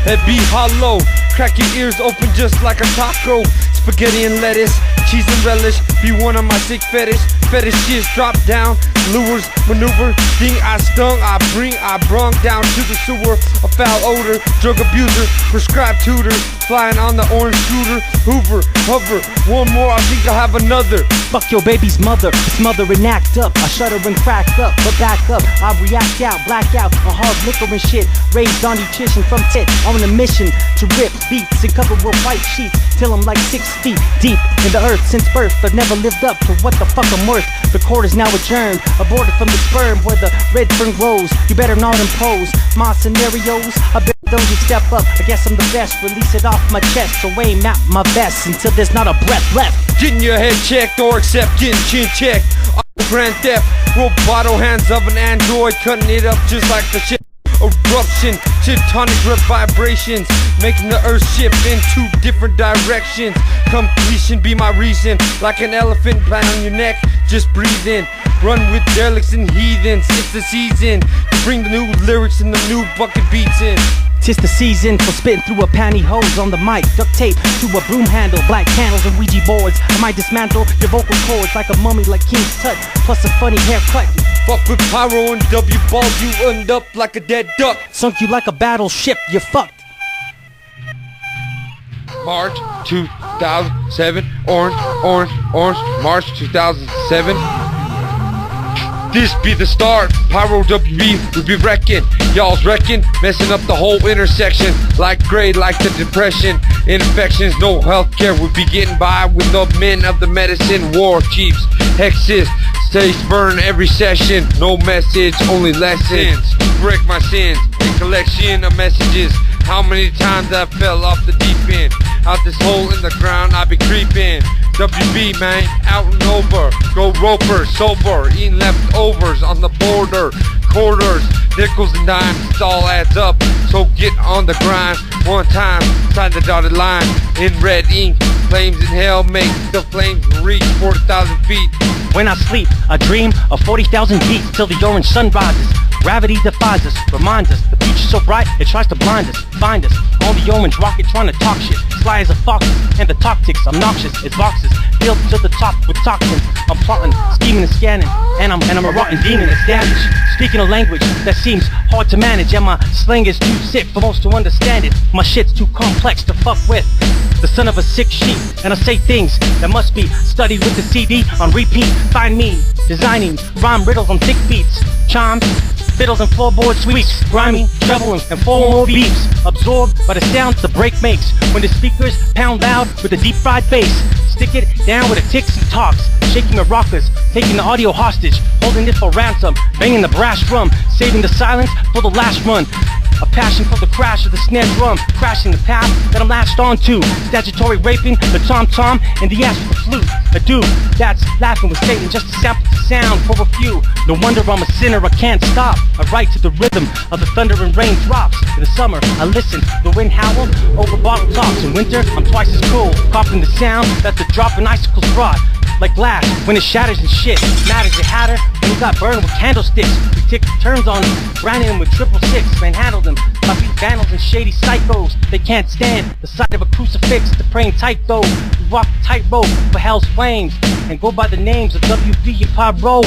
Head be hollow, crack your ears open just like a taco. Spaghetti and lettuce, cheese and relish, be one of my sick fetish. Fetishes drop down, lures, maneuver, sting, I stung, I brung down to the sewer. A foul odor, drug abuser, prescribed tutor, flying on the orange scooter. Hoover, hover, one more, I think I'll have another. Fuck your baby's mother, smother and act up. I shudder and crack up, but back up. I react out, black out on hard liquor and shit. Raised on nutrition from tit, on a mission to rip beats and cover with white sheets till I'm like 6 feet deep in the earth. Since birth, I've never lived up to what the fuck I'm worth. The court is now adjourned, aborted from the sperm where the red fern grows. You better not impose my scenarios. I bet don't you step up. I guess I'm the best. Release it off my chest, so aim out my best until there's not a breath left. Getting your head checked or accept getting chin checked. Grand theft, roboto hands of an android, cutting it up just like the shit. Eruption, tectonic vibrations, making the earth shift in 2 different directions. Completion be my reason, like an elephant lying on your neck, just breathe in. Run with derelicts and heathens, it's the season to bring the new lyrics and the new bucket beats in. 'Tis the season for spitting through a pantyhose on the mic. Duct tape to a broom handle, black candles and Ouija boards. I might dismantle your vocal cords like a mummy like King's Tut, plus a funny haircut. Fuck with pyro and W balls, you end up like a dead duck. Sunk you like a battleship, you're fucked. March 2007, orange, March 2007. This be the start, Pyro WB, we be wrecking, y'all's wrecking, messing up the whole intersection, like grade, like the depression, infections, no healthcare, we be getting by with the men of the medicine, war chiefs, hexes, stays burn every session, no message, only lessons, break my sins, a collection of messages, how many times I fell off the deep end, out this hole in the ground I be creeping. WB man, out and over, go roper, sober, eating leftovers on the border, quarters, nickels and dimes, it all adds up, so get on the grind, one time, sign the dotted line, in red ink, flames in hell make the flames reach 40,000 feet. When I sleep, I dream of 40,000 beats till the orange sun rises. Gravity defies us, reminds us the future's so bright it tries to blind us. Find us on the orange rocket trying to talk shit. Sly as a fox, and the tactics obnoxious as boxes filled to the top with toxins. I'm plotting, scheming and scanning, and I'm a rotten demon that's damaged. Speaking a language that seems hard to manage, and my slang is too sick for most to understand it. My shit's too complex to fuck with. The son of a sick sheep, and I say things that must be studied with the CD on repeat. Find me designing rhyme riddles on thick beats, chimes, fiddles and floorboard sweeps, grimy treble and four more beeps, absorbed by the sounds the break makes when the speakers pound loud with the deep fried bass. Stick it down with the ticks and talks, shaking the rockers, taking the audio hostage, holding it for ransom, banging the brass drum, saving the silence for the last run. A passion for the crash of the snare drum, crashing the path that I'm latched onto. Statutory raping the tom-tom and the ass with the flute. A dude that's laughing with Satan just to sample the sound for a few. No wonder I'm a sinner, I can't stop. I write to the rhythm of the thunder and rain drops. In the summer, I listen, the wind howl over bottle tops. In winter, I'm twice as cool, coughing the sound that the dropping icicles brought. Like glass when it shatters and shit. Matters it hatter when you got burned with candlesticks. We tick turns on them, grinding them with 666. Manhandled them by these vandals and shady psychos. They can't stand the sight of a crucifix. The praying tight though. We walk the tightrope for hell's flames and go by the names of WB and PYRO.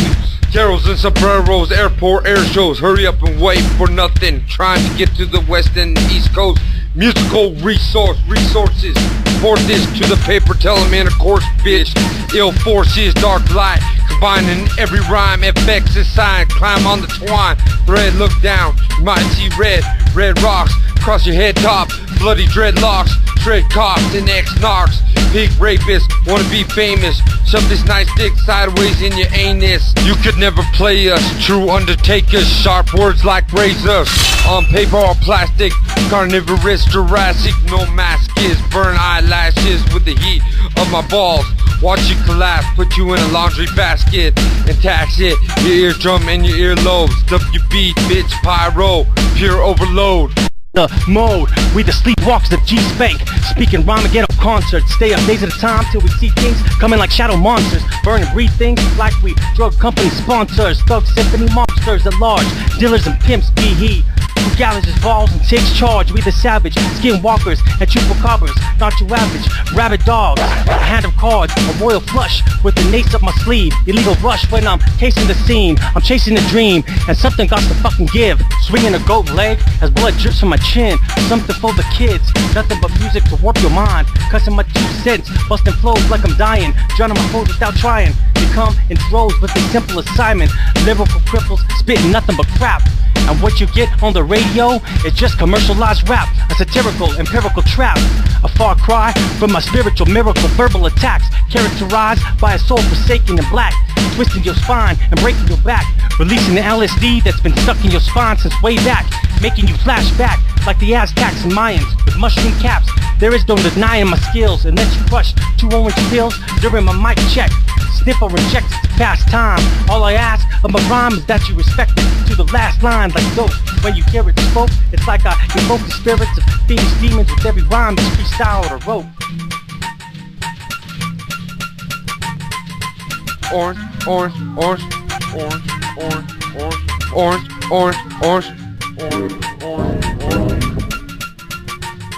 Carols and sombreros, airport air shows. Hurry up and wait for nothing. Trying to get to the west and east coast. Musical resources. Pour this to the paper, tell them in a course, bitch. Ill forces, dark light, combining every rhyme, FX is sign. Climb on the twine, thread, look down. You might see red rocks cross your head top. Bloody dreadlocks, tread cops and ex-narcs. Pig rapists, wanna be famous. Shove this nice dick sideways in your anus. You could never play us, true undertakers. Sharp words like razors, on paper or plastic. Carnivorous, Jurassic, no mask is. Burn eyelashes with the heat of my balls. Watch you collapse, put you in a laundry basket and tax it, your eardrum and your earlobes. WB, bitch, PYRO, pure overload. The mode, we the sleepwalkers of G-Spank. Speaking rhyme and get up concerts. Stay up days at a time till we see things coming like shadow monsters. Burn and breathe things like we drug company sponsors. Thug symphony monsters at large. Dealers and pimps be he. Who gathers his balls and takes charge. We the savage, skinwalkers and chupacabras. Not your average, rabid dogs. A hand of cards, a royal flush with the nace up my sleeve. Illegal rush when I'm casing the scene. I'm chasing a dream and something got to fucking give. Swinging a goat leg as blood drips from my chin. Something for the kids, nothing but music to warp your mind. Cussing my 2 cents, busting flows like I'm dying. Drowning my foes without trying. They come in droves with a simple assignment. Lyrical cripples, spitting nothing but crap. And what you get on the radio is just commercialized rap. A satirical, empirical trap. A far cry from my spiritual miracle verbal attacks. Characterized by a soul forsaken and black. Twisting your spine and breaking your back. Releasing the LSD that's been stuck in your spine since way back. Making you flash back like the Aztecs and Mayans with mushroom caps. There is no denying my skills and let you crush 2 orange pills during my mic check. Sniff or reject it to pass time. All I ask of my rhyme is that you respect it to the last line like dope. When you hear it spoke, it's like I invoke the spirits of fiendish demons with every rhyme that's freestyled or wrote. Orange, orange, orange, orange, orange, orange, orange, orange, orange,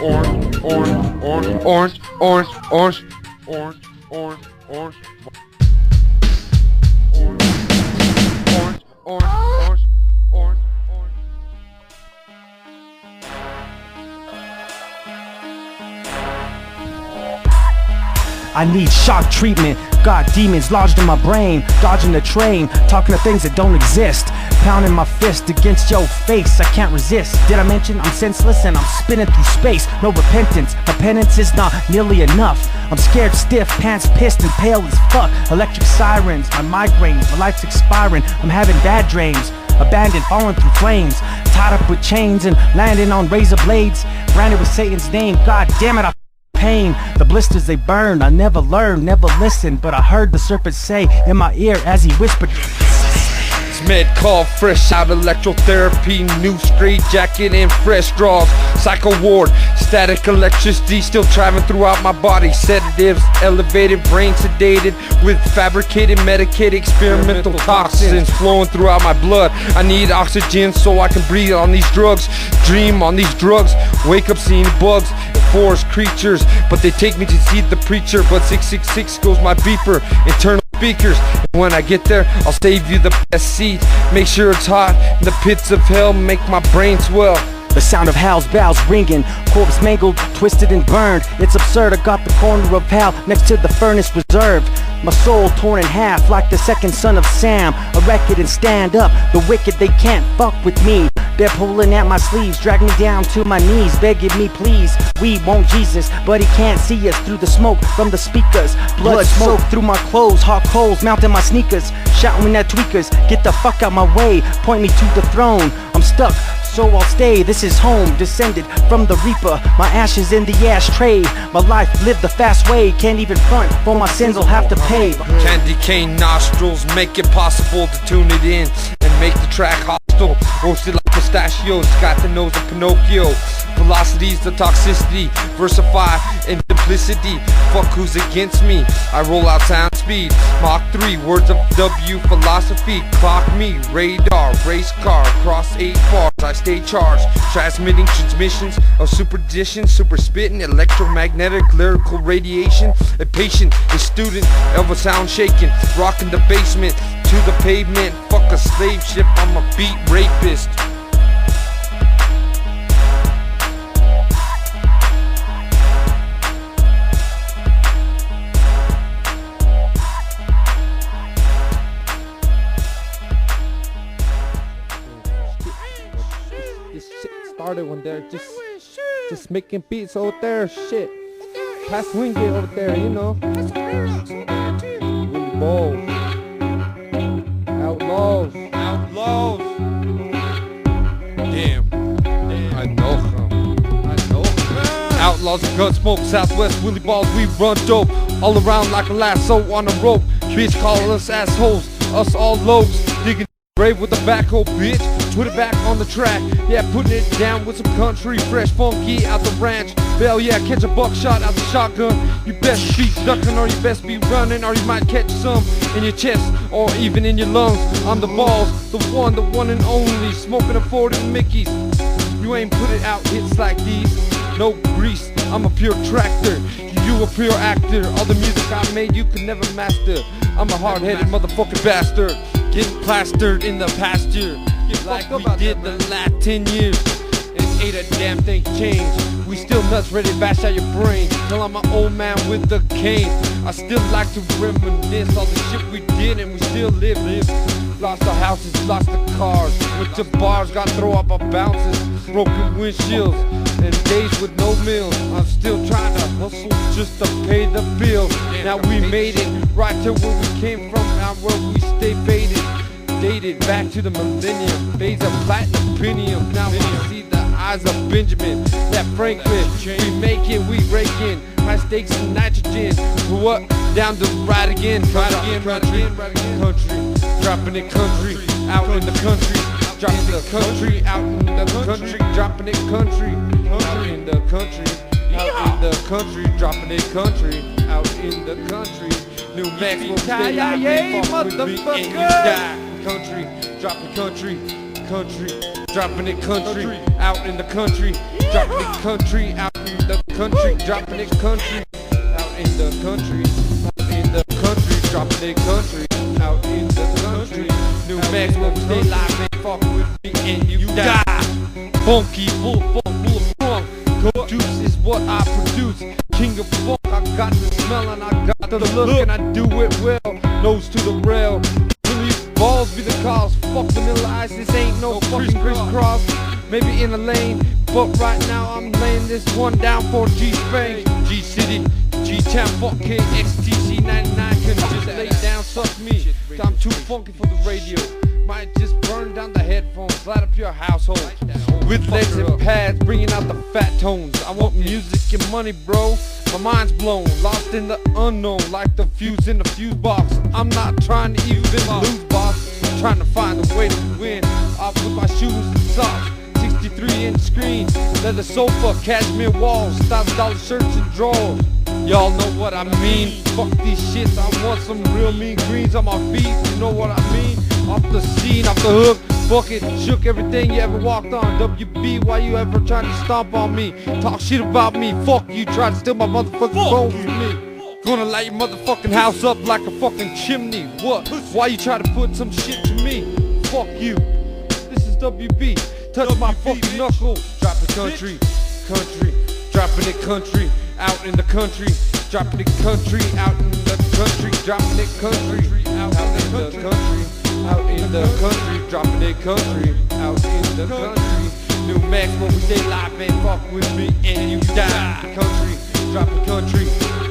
orange, orange, orange, orange, orange, orange, orange, I need shock treatment. Got demons lodged in my brain, dodging the train, talking to things that don't exist, pounding my fist against your face. I can't resist. Did I mention I'm senseless and I'm spinning through space? No repentance, my penance is not nearly enough. I'm scared stiff, pants pissed and pale as fuck. Electric sirens, my migraines, my life's expiring. I'm having bad dreams, abandoned, falling through flames, tied up with chains and landing on razor blades, branded with Satan's name. God damn it, I pain. The blisters they burn. I never learned, never listened, but I heard the serpent say in my ear as he whispered. Med call, fresh out electrotherapy, new straight jacket and fresh draws. Psycho ward, static electricity still traveling throughout my body. Sedative sedatives, elevated, brain sedated with fabricated, medicated, experimental toxins flowing throughout my blood. I need oxygen so I can breathe on these drugs, dream on these drugs, wake up seeing bugs, forest creatures, but they take me to see the preacher. But 666 goes my beeper, internal speakers. And when I get there, I'll save you the best seat. Make sure it's hot in the pits of hell, make my brain swell. The sound of hell's bells ringing, corpse mangled, twisted and burned. It's absurd, I got the corner of hell next to the furnace reserved. My soul torn in half like the second son of Sam. Erect it and stand up, the wicked they can't fuck with me. They're pulling at my sleeves, drag me down to my knees, begging me please. We want Jesus, but he can't see us through the smoke from the speakers. Blood smoke through my clothes, hot coals mounting my sneakers. Shouting at tweakers, get the fuck out my way, point me to the throne. I'm stuck, so I'll stay, this is home, descended from the reaper. My ashes in the ashtray, my life lived the fast way. Can't even front, for my sins I'll have to pay. Candy cane nostrils make it possible to tune it in and make the track hostile. Roasted like pistachios, got the nose of Pinocchio. Velocity's the toxicity, versify in simplicity. Fuck who's against me, I roll out sound speed. Mach 3, words of W, philosophy. Clock me, radar, race car, cross 8 bars. I stay charged, transmitting transmissions of superstition, super spitting, electromagnetic, lyrical radiation. A patient, a student of a sound shaking, rocking the basement to the pavement. Fuck a slave ship, I'm a beat rapist. This shit started when they're just making beats over there, shit. Past wingate over there, you know. Really bold. Outlaws. Damn. I know him. Outlaws and Gunsmoke, Southwest Willie Balls, we run dope. All around like a lasso on a rope. Bitch call us assholes, us all lopes. Digging brave with a backhoe, bitch. Put it back on the track, yeah, putting it down with some country, fresh, funky, out the ranch. Bell, yeah, catch a buckshot out the shotgun. You best be ducking or you best be running, or you might catch some in your chest or even in your lungs. I'm the balls, the one and only, smoking a 40 Mickeys. You ain't put it out hits like these, no grease. I'm a pure tractor, you a pure actor. All the music I made you could never master. I'm a hard-headed motherfucking bastard, getting plastered in the pasture. Like we did the last 10 years, and ain't a damn thing changed. We still nuts, ready to bash out your brain. Till I'm an old man with the cane. I still like to reminisce all the shit we did, and we still live. Lost our houses, lost the cars, went to bars, got throw up our bounces, broken windshields, and days with no meals. I'm still trying to hustle just to pay the bills. Now we made it right to where we came from, now where we stay faded. Dated back to the millennium, days of platinum. Now we see the eyes of Benjamin, that Franklin. We make it, we break in, high stakes and nitrogen. What? Down to ride again, country, dropping it country, out in the country, dropping the country, out in the country, dropping it country, out in the country, out in the country, dropping it country, out in the country. New Mexico, stay like me, fuck with me and you die. Country, dropping country, dropping it country, out in the country, dropping it country, out in the country, dropping it country, out in the country, out in the country, dropping it country, out in the country. New Mexico, stay live and fuck with me and you die. Funky, full of funk, good juice is what I produce. King of funk, I got the smell and I got the look and I do it well. Nose to the rail. Balls be the cause, fuck Vanilla Ice, this ain't no fucking crisscross. Maybe in a lane, but right now I'm laying this one down for G-Fang. G-City, G-Town, fuck KXTC 99, couldn't just lay down, suck me. I'm too funky for the radio, might just burn down the headphones, light up your household. With legs and pads, bringing out the fat tones. I want music and money, bro. My mind's blown, lost in the unknown, like the fuse in the fuse box. I'm not trying to even lose, boss. I'm trying to find a way to win. I'll put my shoes and socks. 63-inch screen, leather sofa, cashmere walls, $1,000 shirts and drawers. Y'all know what I mean. Fuck these shits, I want some real mean greens on my feet. You know what I mean? Off the scene, off the hook. Fuck it, shook everything you ever walked on. WB, why you ever trying to stomp on me? Talk shit about me, fuck you, try to steal my motherfucking phone from me. Gonna light your motherfucking house up like a fucking chimney. What? Why you try to put some shit to me? Fuck you. This is WB. Touch my fucking knuckle. Dropping country, country. Dropping it country, out in the country. Dropping it country, out in the country. Dropping it country, out in the country. Out in the country, dropping it country. Out in the country. New Max when we stay live and fuck with me and you die. Country, dropping country.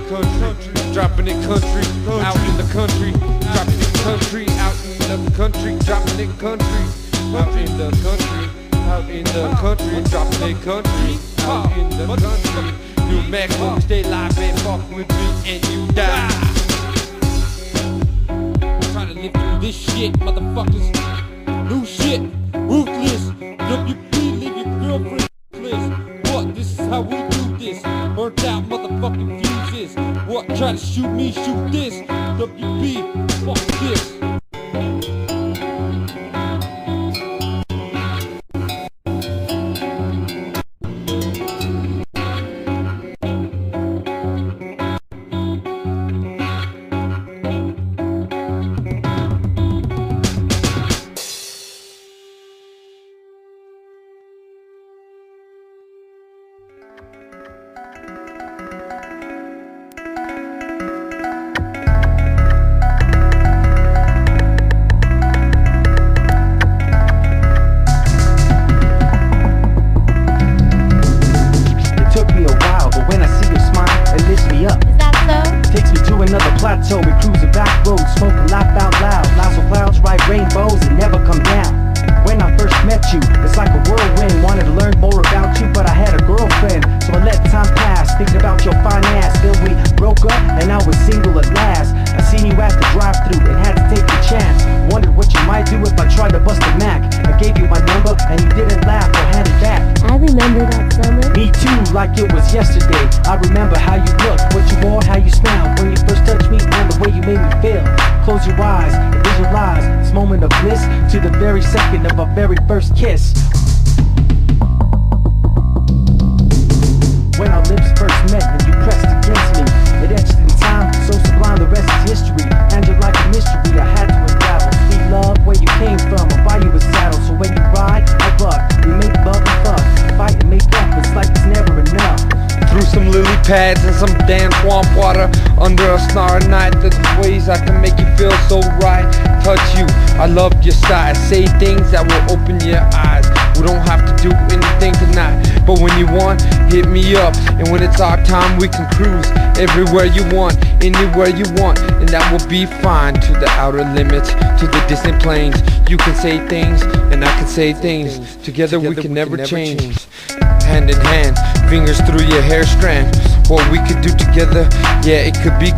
Country, dropping it country, out in the country, dropping it country, out in the country, dropping it country, out in the country, out in the country, dropping it country, out in the country. New Max when we stay live and fuck with me and you die. Trying to live through this shit, motherfuckers. New shit, ruthless. WP, leave your girlfriend ruthless. What? This is how we do this. Burnt out motherfucking fuses. What? Try to shoot me, shoot this. WB, fuck this. Plateau, we cruising back roads, smoking laugh out loud. Lots of clouds, bright rainbows, and never come down. When I first met you, it's like a whirlwind. Wanted to learn more about you, but I had a girlfriend, so I let time pass, thinking about your fine ass. Then we broke up, and I was single at last. I seen you at the drive-thru and had to take a chance. Wondered what you might do if I tried to bust a Mac. I gave you my number, and you didn't laugh or hand it back. I remember that summer. Me too, like it was yesterday. I remember how you looked, what you wore, how you smiled when you first touched me, and the way you made me feel. Close your eyes and visualize this moment of bliss to the very second of our very first kiss. When our lips first met and you pressed against me, it etched in time, so sublime the rest is history. And you're like a mystery I had to unravel. Sweet love, where you came from, I'll buy you a saddle. So when you ride, I buck, we make love and fuck. Fight and make up, it's like it's never enough. Through some lily pads and some damn swamp water, under a starry night, there's ways I can make you feel so right. Touch you, I love your style. Say things that will open your eyes. We don't have to do anything tonight, but when you want, hit me up. And when it's our time, we can cruise everywhere you want, anywhere you want, and that will be fine. To the outer limits, to the distant plains, you can say things and I can say things. Together we can never change. Hand in hand, fingers through your hair strand. What we could do together, yeah, it could be.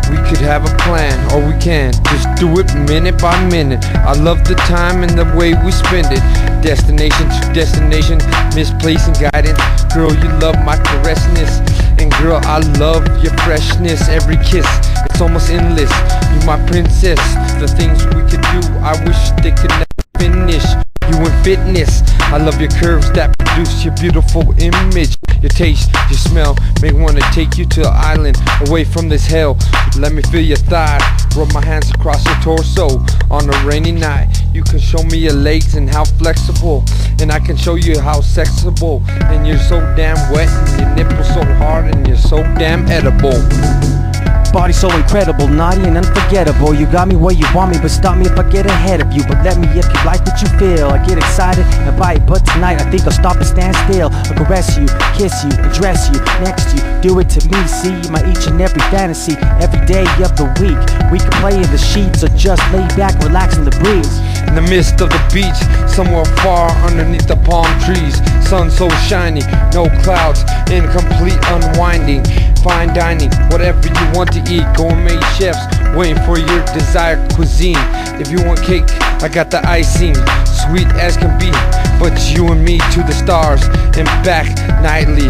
We could have a plan, or we can just do it minute by minute. I love the time and the way we spend it. Destination to destination, misplacing guidance. Girl, you love my caressness, and girl, I love your freshness. Every kiss, it's almost endless. You my princess. The things we could do, I wish they could never finish. You in fitness, I love your curves that produce your beautiful image. Your taste, your smell, may wanna take you to an island away from this hell. Let me feel your thigh, rub my hands across your torso. On a rainy night, you can show me your legs and how flexible, and I can show you how sexable. And you're so damn wet, and your nipples so hard, and you're so damn edible. Body so incredible, naughty and unforgettable. You got me where you want me, but stop me if I get ahead of you. But let me if you like what you feel. I get excited and bite, but tonight I think I'll stop and stand still. I'll caress you, kiss you, and dress you next to you. Do it to me, see my each and every fantasy. Every day of the week, we can play in the sheets or just lay back, relax in the breeze. In the midst of the beach, somewhere far underneath the palm trees. Sun so shiny, no clouds, incomplete unwinding. Fine dining, whatever you want to eat. Gourmet chefs waiting for your desired cuisine. If you want cake, I got the icing, sweet as can be. But you and me to the stars and back nightly.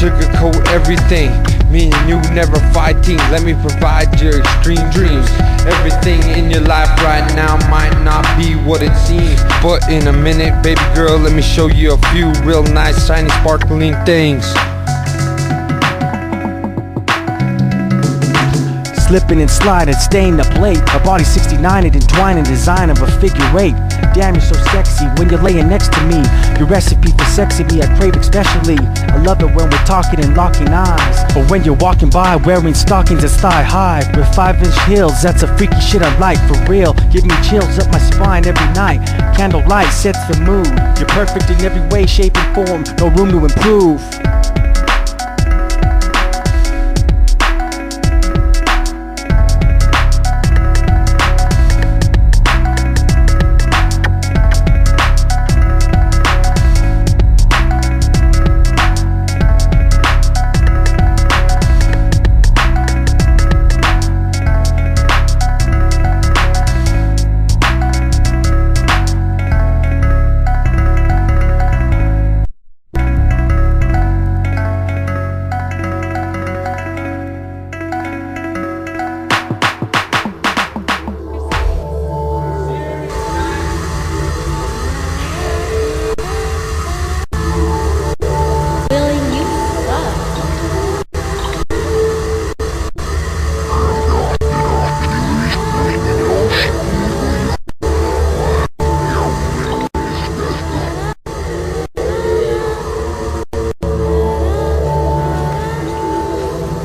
Sugarcoat everything, Me and you never fighting, let me provide your extreme dreams. Everything in your life right now might not be what it seems, but in a minute, baby girl, let me show you a few real nice, shiny, sparkling things. Slipping and sliding, staying up late. Her body 69 and entwining, design of a figure 8. Damn, you're so sexy when you're laying next to me. Your recipe for sexy me, I crave especially. I love it when we're talking and locking eyes, but when you're walking by wearing stockings that's thigh high with 5-inch heels, that's a freaky shit I like, for real. Give me chills up my spine every night. Candlelight sets the mood. You're perfect in every way, shape, and form. No room to improve.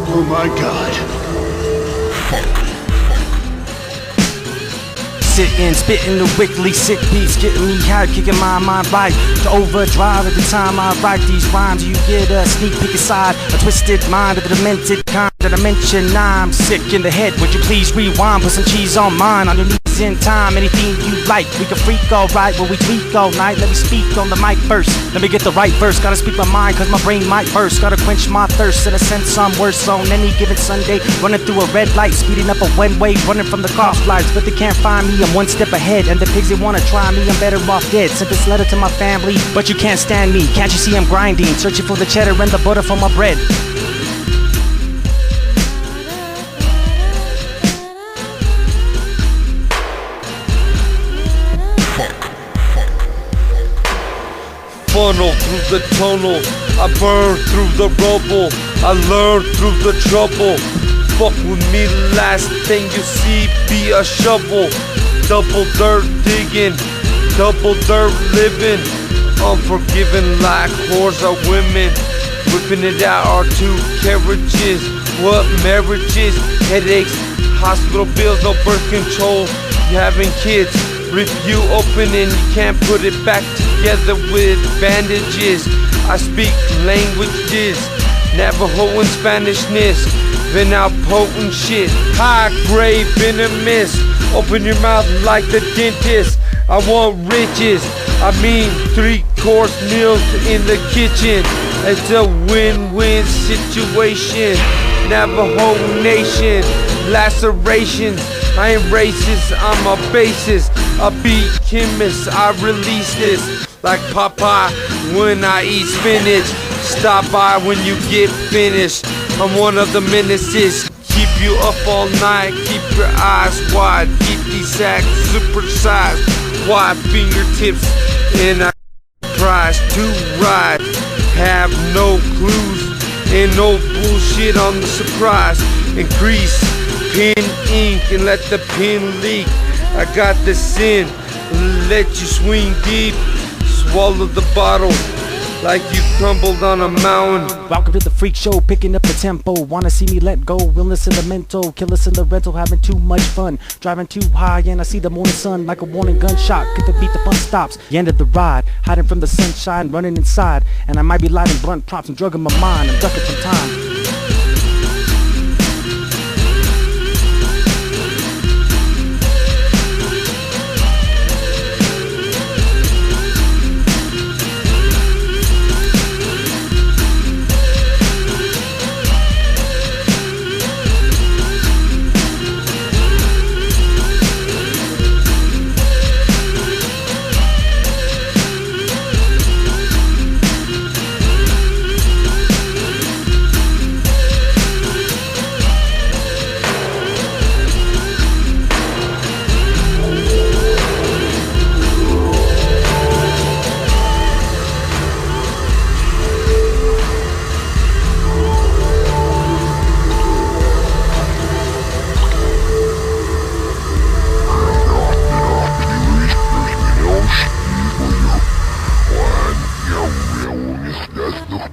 Oh my god. Sitting, spitting the wiggly sick beats, getting me high, kicking my mind right to overdrive at the time I write these rhymes. You get a sneak peek inside a twisted mind of the demented kind that I mention. I'm sick in the head, would you please rewind? Put some cheese on mine, on your knees in time. Anything you like, we can freak alright, but we tweak all night. Let me speak on the mic first, let me get the right verse. Gotta speak my mind, cause my brain might burst. Gotta quench my thirst, in a sense I'm worse on any given Sunday. Running through a red light, speeding up a one-way, running from the cops lights, but they can't find me. I'm one step ahead, and the pigs they wanna try me, I'm better off dead. Sent this letter to my family, but you can't stand me. Can't you see I'm grinding, searching for the cheddar and the butter for my bread? Funnel through the tunnel, I burn through the rubble, I learn through the trouble. Fuck with me, last thing you see be a shovel. Double dirt digging, double dirt living. Unforgiving like whores are women. Whipping it out are 2 carriages. What marriages? Headaches, hospital bills, no birth control. You having kids, rip you open and you can't put it back together with bandages. I speak languages, Navajo and Spanishness. Been out potent shit, high grade venomous. Open your mouth like the dentist. I want riches, I mean 3-course meals in the kitchen. It's a win-win situation. Navajo nation, lacerations. I ain't racist, I'm a bassist. I beat chemists, I release this like Popeye when I eat spinach. Stop by when you get finished. I'm one of the menaces. Keep you up all night, keep your eyes wide. Keep these sacks supersized. Wide fingertips and I prize to ride. Have no clues and no bullshit on the surprise. Increase pen ink and let the pen leak. I got the sin, let you swing deep. Swallow the bottle like you crumbled on a mountain. Welcome to the freak show, picking up the tempo. Wanna see me let go, illness in the mental. Killers in the rental, having too much fun. Driving too high and I see the morning sun like a warning gunshot. Get the beat, the fun stops, the end of the ride. Hiding from the sunshine, running inside. And I might be lighting blunt props and drugging my mind. I'm ducking from time.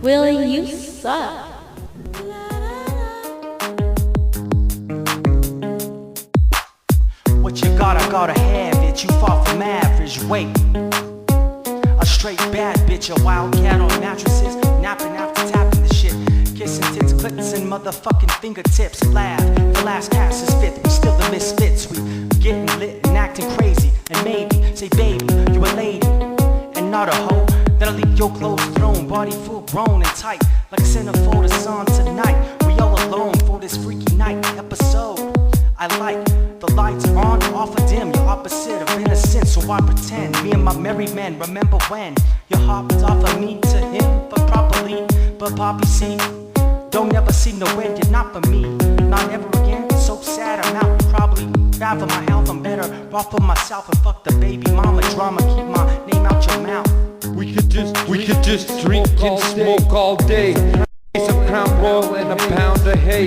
Willie, you suck. What you got, I gotta have it. You far from average. Wait, a straight bad bitch, a wildcat on mattresses, napping after tapping the shit, kissing tits, clits, and motherfucking fingertips. Laugh, the last cast is fifth. We still the misfits. We getting lit and acting crazy. And maybe say, baby, you a lady and not a hoe. Then I leave your clothes thrown, body full grown and tight, like a centerfold of sun tonight. We all alone for this freaky night episode. I like the lights on, off or dim, you're opposite of innocent, so I pretend. Me and my merry men, remember when you hopped off of me to him, but properly, but Poppy see, don't never see no end, you're not for me, not ever again, so sad I'm out, probably bad for my health, I'm better off for myself, and fuck the baby mama drama, keep my name out your mouth. We could just drink and smoke all day. Some Crown Royal and a pound of hay.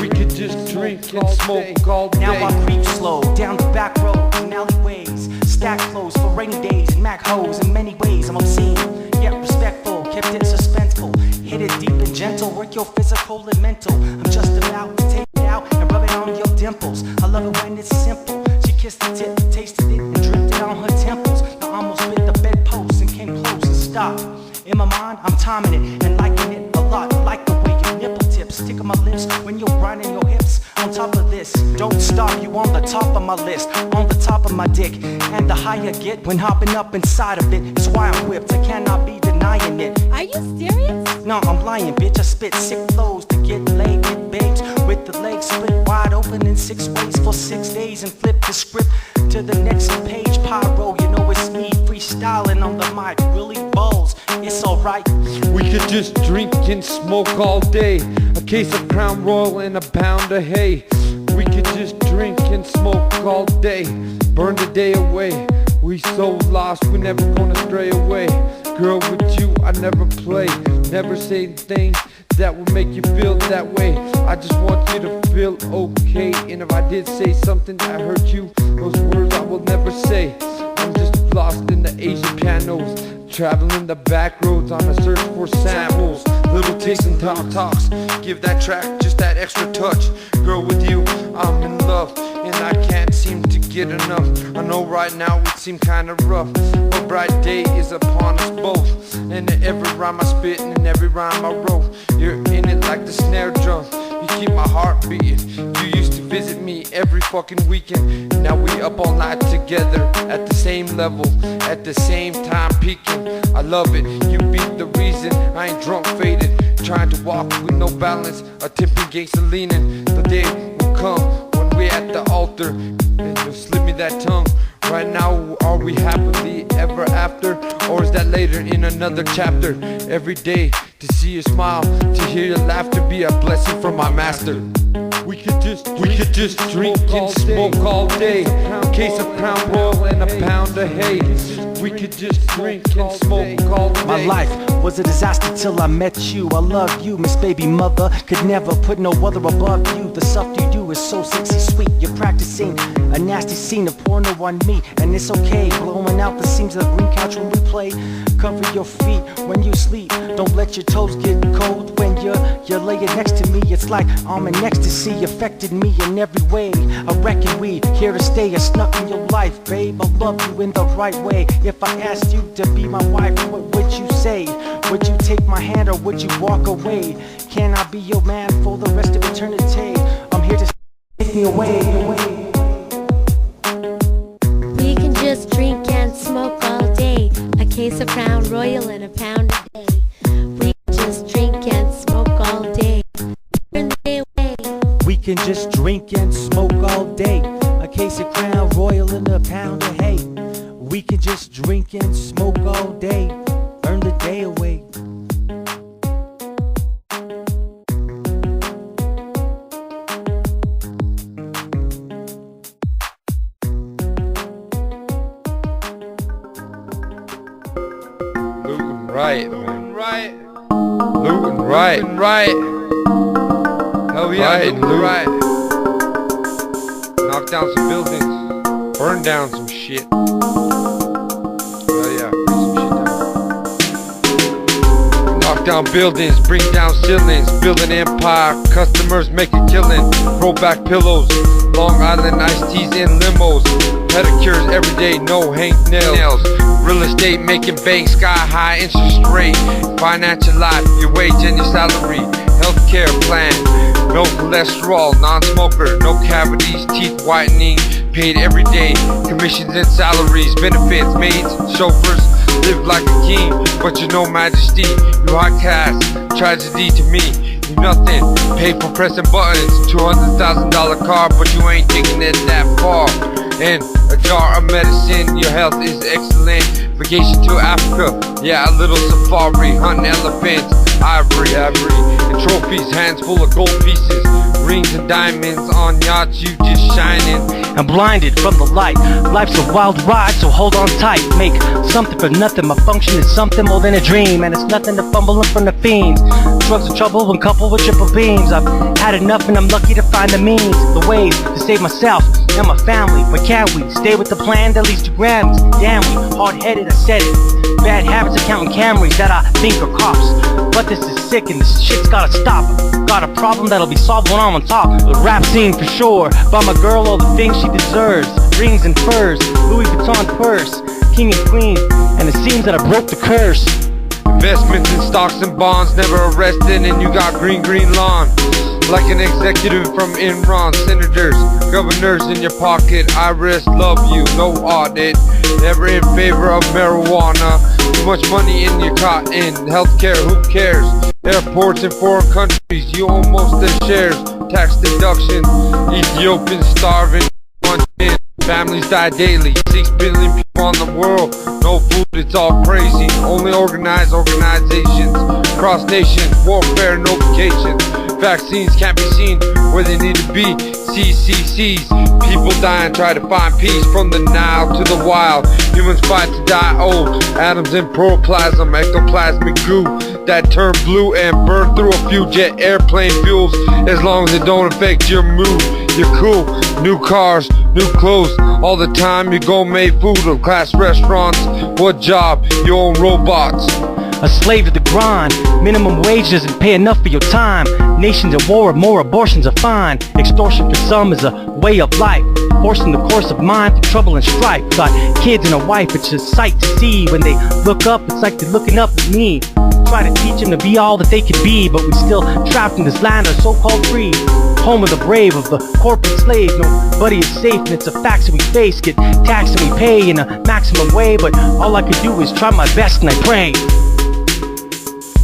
We could just drink and smoke all day. Now I creep slow down the back roads and alleyways, stack clothes for rainy days and Mac hoes. In many ways I'm obscene, yet respectful, kept it suspenseful. Hit it deep and gentle, work your physical and mental. I'm just about to take it out and rub it on your dimples. I love it when it's simple. She kissed the tip, tasted it and dripped it on her temples. I almost bit the bedpost and came close and stopped. In my mind I'm timing it and liking it a lot. Like the way your nipple tips stick on my lips when you're grinding your hips. On top of this, don't stop, you on the top of my list, on the top of my dick. And the higher I get when hopping up inside of it, it's why I'm whipped, I cannot be denying it. Are you serious? No, I'm lying, bitch, I spit sick flows to get laid with babes, with the legs split wide open in 6 ways for 6 days, and flip the script to the next page. Pyro, you know it's me, freestyling on the mic, really balls, it's alright. We could just drink and smoke all day. A case of Crown Royal and a pound of hay. We could just drink and smoke all day. Burn the day away. We so lost, we never gonna stray away. Girl, with you I never play. Never say things that would make you feel that way. I just want you to feel okay. And if I did say something that hurt you, those words I will never say. I'm just lost in the Asian pianos, traveling the back roads on a search for samples. Little takes and talks, give that track just that extra touch. Girl, with you I'm in love, and I can't seem to get enough. I know right now it seems kinda rough, but bright day is upon us both. And in every rhyme I spit and in every rhyme I wrote, you're in it like the snare drum. You keep my heart beating. You used to visit me every fucking weekend. Now we up all night together at the same level, at the same time peaking. I love it, you be the reason I ain't drunk faded, trying to walk with no balance, a tipping against the leaning. The day will come when we at the altar, and you'll slip me that tongue. Right now, are we happily ever after, or is that later in another chapter? Every day to see your smile, to hear your laughter, be a blessing from my master. We could just drink and smoke all day. A case of Crown Royal and a pound of hay. We could just drink and smoke all day. My life was a disaster till I met you. I love you, Miss Baby Mother. Could never put no other above you. The stuff you do is so sexy sweet. You're practicing a nasty scene of porno on me, and it's okay. Blowing out the seams of the green couch when we play. Cover your feet when you sleep. Don't let your toes get cold when you're laying next to me. It's like I'm in ecstasy, affected me in every way. I reckon we here to stay. I snuck in your life, babe. I love you in the right way. If I asked you to be my wife, what would you say? Would you take my hand or would you walk away? Can I be your man for the rest of eternity? I'm here to take me away. We can just drink and smoke all day. A case of Crown Royal and a pound a day. We can just drink and smoke all day. Turn the day away. We can just drink and smoke all day. A case of Crown Royal and a pound of hay. We can just drink and smoke all day. Burn the day away. Looting right, man. Looting right. Hell yeah, looting right. Knock down some buildings. Burn down some shit. Hell yeah, bring some shit down. Knock knock down buildings, bring down ceilings, build an empire, customers make a killing, roll back pillows, Long Island iced teas in limos, pedicures every day, no hang nails, real estate making bank, sky high interest rate, financial life, your wage and your salary, healthcare plan, no cholesterol, non-smoker, no cavities, teeth whitening, paid every day, commissions and salaries, benefits, maids, chauffeurs, live like a king, but you know majesty, you high class, tragedy to me, you nothing, pay for pressing buttons, $200,000 car, but you ain't taking it that far, and a jar of medicine, your health is excellent, vacation to Africa, yeah, a little safari, hunting elephants, ivory, and trophies, hands full of gold pieces, rings and diamonds on yachts, you just shining. I'm blinded from the light. Life's a wild ride, so hold on tight. Make something for nothing. My function is something more than a dream, and it's nothing to fumble in front of fiends. Drugs of trouble when coupled with triple beams. I've had enough, and I'm lucky to find the means, the ways to save myself and my family. But can we stay with the plan that leads to Grammys? Damn, we hard-headed, I said it. Bad habits of counting Camrys that I think are cops. But this is sick, and this shit's gotta stop. Got a problem that'll be solved when I'm on top. The rap scene for sure. Buy my girl all the things she deserves. Rings and furs, Louis Vuitton purse, king and queen, and it seems that I broke the curse. Investments in stocks and bonds, never arrested, and you got green lawn. Like an executive from Enron, senators, governors in your pocket. IRS love you, no audit, never in favor of marijuana. Too much money in your cotton, healthcare, who cares? Airports in foreign countries, you almost their shares. Tax deduction, Ethiopians starving, families die daily, 6 billion people on the world, no food, it's all crazy. Only organized organizations, cross nations, warfare, no vacations. Vaccines can't be seen where they need to be. CCCs, people dying, try to find peace from the Nile to the wild. Humans fight to die old. Atoms in protoplasm, ectoplasmic goo that turn blue and burn through a few jet airplane fuels. As long as it don't affect your mood, you're cool. New cars, new clothes, all the time. You gourmet food of class restaurants. What job? You own robots. A slave to the grind. Minimum wage doesn't pay enough for your time. Nations at war, more abortions are fine. Extortion for some is a way of life, forcing the course of mind through trouble and strife. Got kids and a wife, it's a sight to see. When they look up, it's like they're looking up at me. Try to teach them to be all that they could be, but we still trapped in this land of so-called free. Home of the brave, of the corporate slave. Nobody is safe, and it's a fact that we face. Get taxed and we pay in a maximum way, but all I can do is try my best and I pray.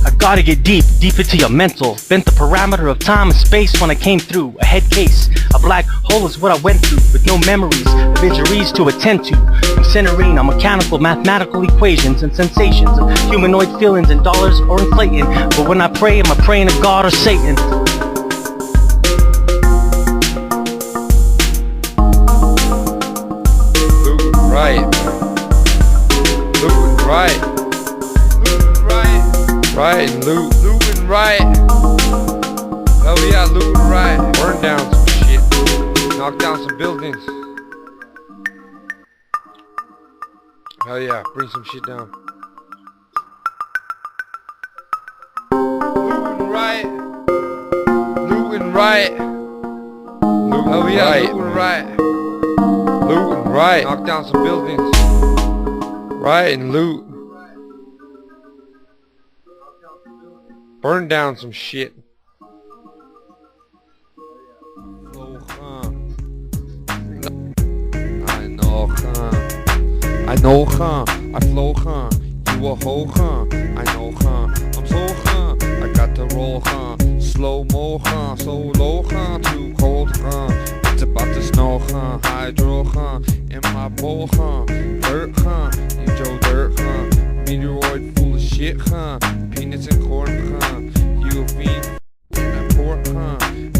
I gotta get deep into your mental. Bent the parameter of time and space when I came through. A head case, a black hole is what I went through, with no memories of injuries to attend to. I'm centering on mechanical, mathematical equations and sensations of humanoid feelings and dollars or inflating. But when I pray, am I praying to God or Satan? Looting right. Looting right. Right and looting right. Hell yeah, looting right. Burn down some shit. Knock down some buildings. Hell yeah, bring some shit down. Looting right. Looting right. Hell yeah, looting right. Looting right. Knock down some buildings. Right and loot. Burn down some shit. I know, I flow, you a hoe, I know, I'm so, I got to roll, slow mo, so low, too cold, it's about to snow, hydro, in my bowl, dirt, you Joe Dirt, meteoroid full of shit, peanuts and corn, you a fiend in that pork,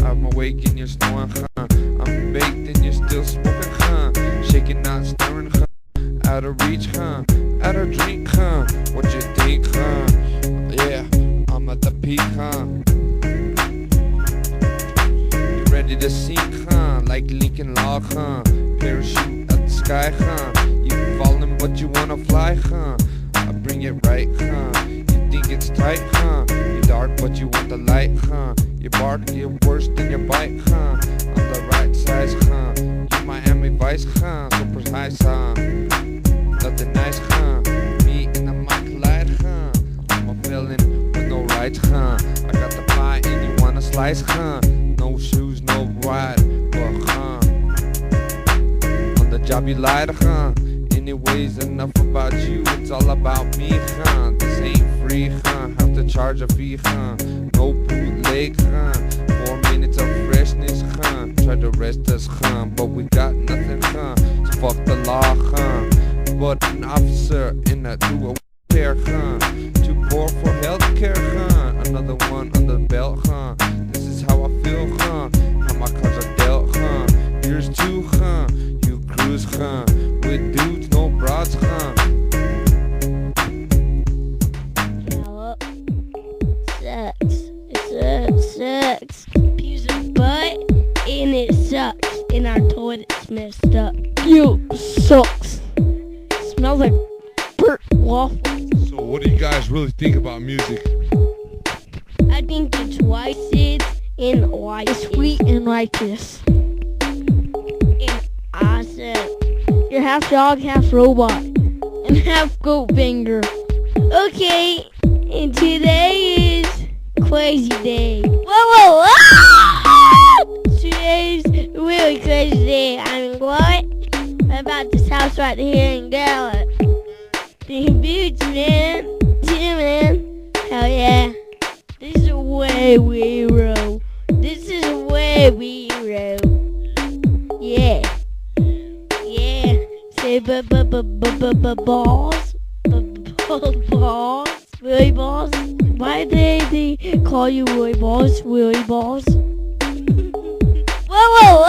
I'm awake and you're snoring, I'm baked and you're still smoking, shaking not stirring, out of reach, out of drink, what you think, yeah, I'm at the peak, you ready to sink, like Lincoln Log, parachute at the sky, you falling but you wanna fly, I bring it right, you think it's tight, but you want the light, huh? Your bark get worse than your bite, huh? I'm the right size, huh? You Miami Vice, huh? So precise, huh? Nothing nice, huh? Me and the mic collide, huh? I'm a villain with no rights, huh? I got the pie and you wanna slice, huh? No shoes, no ride, but huh? On the job you lied, huh? Anyways, enough about you, it's all about me, huh? This ain't free, huh? Have to charge a fee, huh? No bootleg, huh? 4 minutes of freshness, huh? Try to rest us, huh? But we got nothing, huh? So fuck the law, huh? But an officer in a do a pair, huh? Too poor for healthcare, huh? Another one on the belt, huh? This is how I feel, huh? How my cards are dealt, huh? Yours too, huh? You cruise, huh? With dudes, no broads, huh? Gallup. Sucks. Abusing butt, and it sucks. And our toilet's messed up. You sucks. Smells like burnt waffles. So what do you guys really think about music? I think it's wise and white. Sweet and righteous. And awesome. You're half dog, half robot. And half goat finger. Okay, and today is crazy day. Whoa! Today's really crazy day. I'm what? About this house right here in Gallup. The boots, man. Yeah, man. Hell yeah. This is way we roll. Yeah. Say balls. Balls. Willy balls. Why did they call you Willy balls? Willy balls. Whoa!